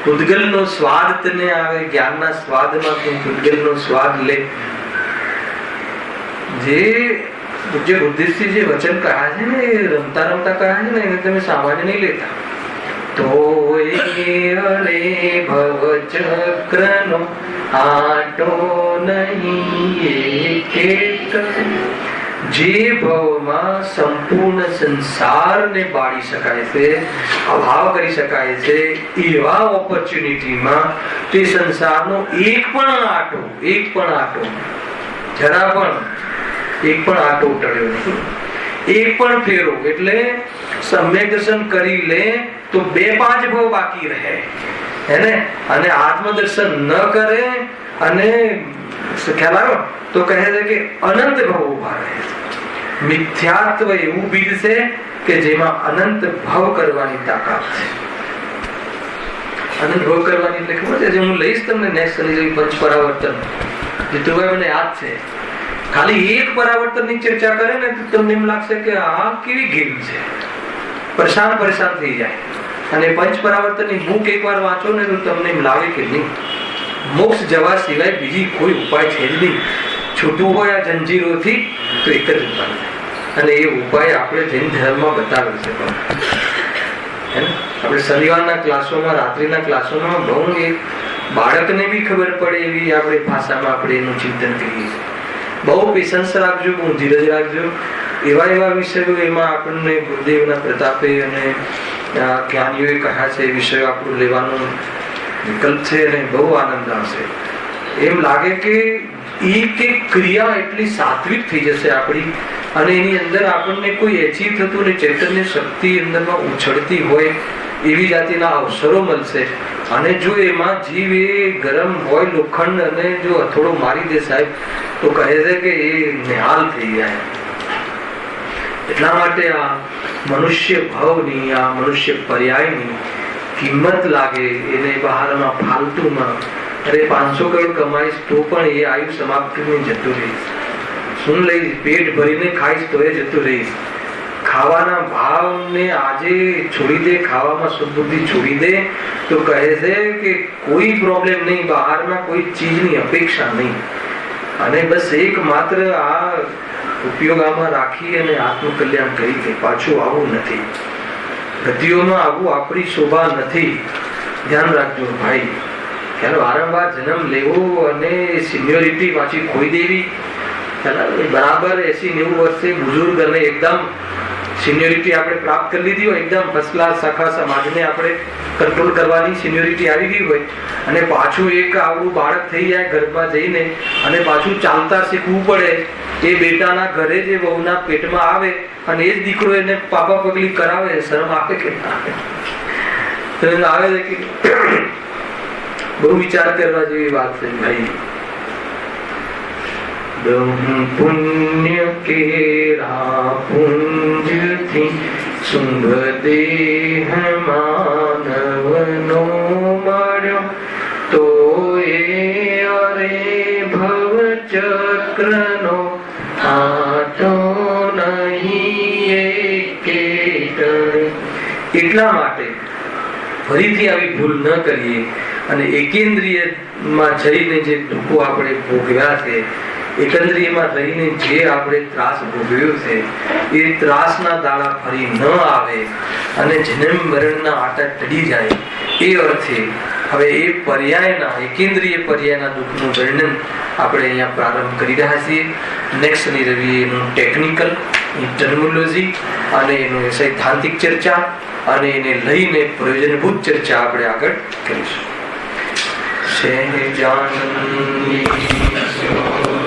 પૂતગલનો સ્વાદ તને આવે. જ્ઞાનના સ્વાદમાં તું પૂતગલનો સ્વાદ લે. જે બુદ્ધિસ્ટથી જે વચન કહ્યા છે ને, એ રમતા રમતા કહ્યા છે ને, એને તમે સામાન્ય નહીં લેતા. તો અરે ભવ ચક્રનો આટો નહીં જે ભાવમાં સંપૂર્ણ સંસારને બાળી શકાય છે, અભાવ કરી શકાય છે, એવા ઓપોર્ચ્યુનિટીમાં તે સંસારનો એક પણ આંટો જરા પણ એક પણ આંટો ટળ્યો નહીં, એક પણ ફેરો. એટલે સમ્યક દર્શન કરી લે તો 2-5 ભાવ બાકી રહે હેને, અને આત્મદર્શન ન કરે અને ખ્યાલ આવ્યો તો કહે છે કે અનંત ભાવ ઉભા રહે. મિથ્યાત્વ એવું બીજ છે કે જેમાં અનંત ભાવ કરવાની તાકાત છે. અનંત ભાવ કરવાની એટલે ખબર છે, જે હું લઈશ તમને નેક્સ્ટ પંચ પરાવર્તન, જીતુભાઈ મને યાદ છે, ખાલી એક પરાવર્તન ની ચર્ચા કરે ને તો તમને એમ લાગશે કે આ કેવી ગેમ છે, પરેશાન થઈ જાય. અને પંચ પરાવર્તન ની બુક એકવાર વાંચો ને તો તમને એમ લાગે કે નહીં, મોક્ષ જવા સિવાય બીજી કોઈ ઉપાય છે જ નહીં. છૂટવું હોય આ જંજીરોથી તો એક જ ઉપાય, અને એ ઉપાય આપણે જૈન ધર્મમાં બતાવેલ છે. આપણે શનિવારના ક્લાસોમાં, રાત્રિના ક્લાસોમાં બહુ એક બાળકને બી ખબર પડે એવી આપણે ભાષામાં આપણે એનું ચિંતન કરીએ છીએ. બહુ પેશન્સ રાખજો, બહુ ધીરજ રાખજો. એવા વિષયો એમાં આપણને ગુરુદેવના પ્રતાપે અને જ્ઞાનીઓએ કહ્યા છે, એ વિષયો આપણું લેવાનો વિકલ્પ છે અને બહુ આનંદ આવશે. એમ લાગે કે એક ક્રિયા એટલી સાત્વિક થઈ જશે આપણી, અને એની અંદર આપણને કોઈ એચીવ થતું ને ચૈતન્ય શક્તિ અંદરમાં ઉછળતી હોય એવી જાતિના અવસરો મળશે. અને જો એમાં જીવ એ ગરમ હોય લોખંડ અને જો હથોડો મારી દે સાહેબ તો કહે છે કે એ નિહાલ થઈ જાય. એટલા માટે આ મનુષ્ય ભાવની, આ મનુષ્ય પર્યાયની કિંમત લાગે એને બહારમાં ફાલતુમાં, અરે 500 કરોડ કમાઈશ તો પણ એ આયુ સમાપ્ત કરીને જતું રહીશ, શું લઈશ, પેટ ભરીને ખાઈશ તો એ જતું રહીશ. ખાવાના ભાવને આજે છોડી દે, ખાવામાં સુબુદ્ધિ છોડી દે તો કહે છે કે કોઈ પ્રોબ્લેમ નહીં, બહારમાં કોઈ ચીજની અપેક્ષા નહીં, અને બસ એક માત્ર આ ઉપયોગ આમાં રાખી અને આત્મકલ્યાણ કરી કે પાછું આવું નથી. ગતિઓમાં આવું આપણી શોભા નથી. ધ્યાન રાખજો ભાઈ, ત્યારે વારંવાર જન્મ લેવો અને સિનિયોરિટી પાછી ખોઈ દેવી. બરાબર 80-90 વર્ષે બુઝુર્ગ અને એકદમ સિનિયોરિટી આપણે પ્રાપ્ત કરી લીધી હોય, એકદમ ફર્સ્ટ ક્લાસ આખા સમાજને આપણે કંટ્રોલ કરવાની સિનિયોરિટી આવી ગઈ હોય, અને પાછું એક આવડું બાળક થઈ જાય ઘરમાં જઈને અને પાછું ચાલતા શીખવું પડે. એ બેટાના ઘરે જે વહુના પેટમાં આવે અને એ જ દીકરો એને પાપા પગલી કરાવે, શરમ આપે કે ના આવે કે બહુ વિચાર કરવા જેવી વાત છે ભાઈ. પુણ્ય કેરા પુંજથી શુંભ દેહ માનવનો મળ્યો તો એ અરે ભવ ચક્રનો આટો નહીં એકે ટળે. એટલા માટે ફરીથી આવી ભૂલ ન કરીએ અને એકેન્દ્રિયમાં જઈને જે દુઃખો આપણે ભોગવ્યા છે, એકંદ્રિયમાં રહીને જે આપણે ત્રાસ ભોગવ્યો છે, એ ત્રાસના દાડા ફરી ન આવે અને જન્મ મરણના આટા ટળી જાય. એ અર્થે હવે એ પર્યાયના, એકેન્દ્રિય પર્યાયના દુઃખનું વર્ણન આપણે અહીંયા પ્રારંભ કરી રહ્યા છીએ. નેક્સ્ટ રવિ એનું ટેકનિકલ ટર્મિનોલોજી અને એનું સૈદ્ધાંતિક ચર્ચા અને એને લઈને પ્રયોજનભૂત ચર્ચા આપણે આગળ કરીશું. સહેજાનંદ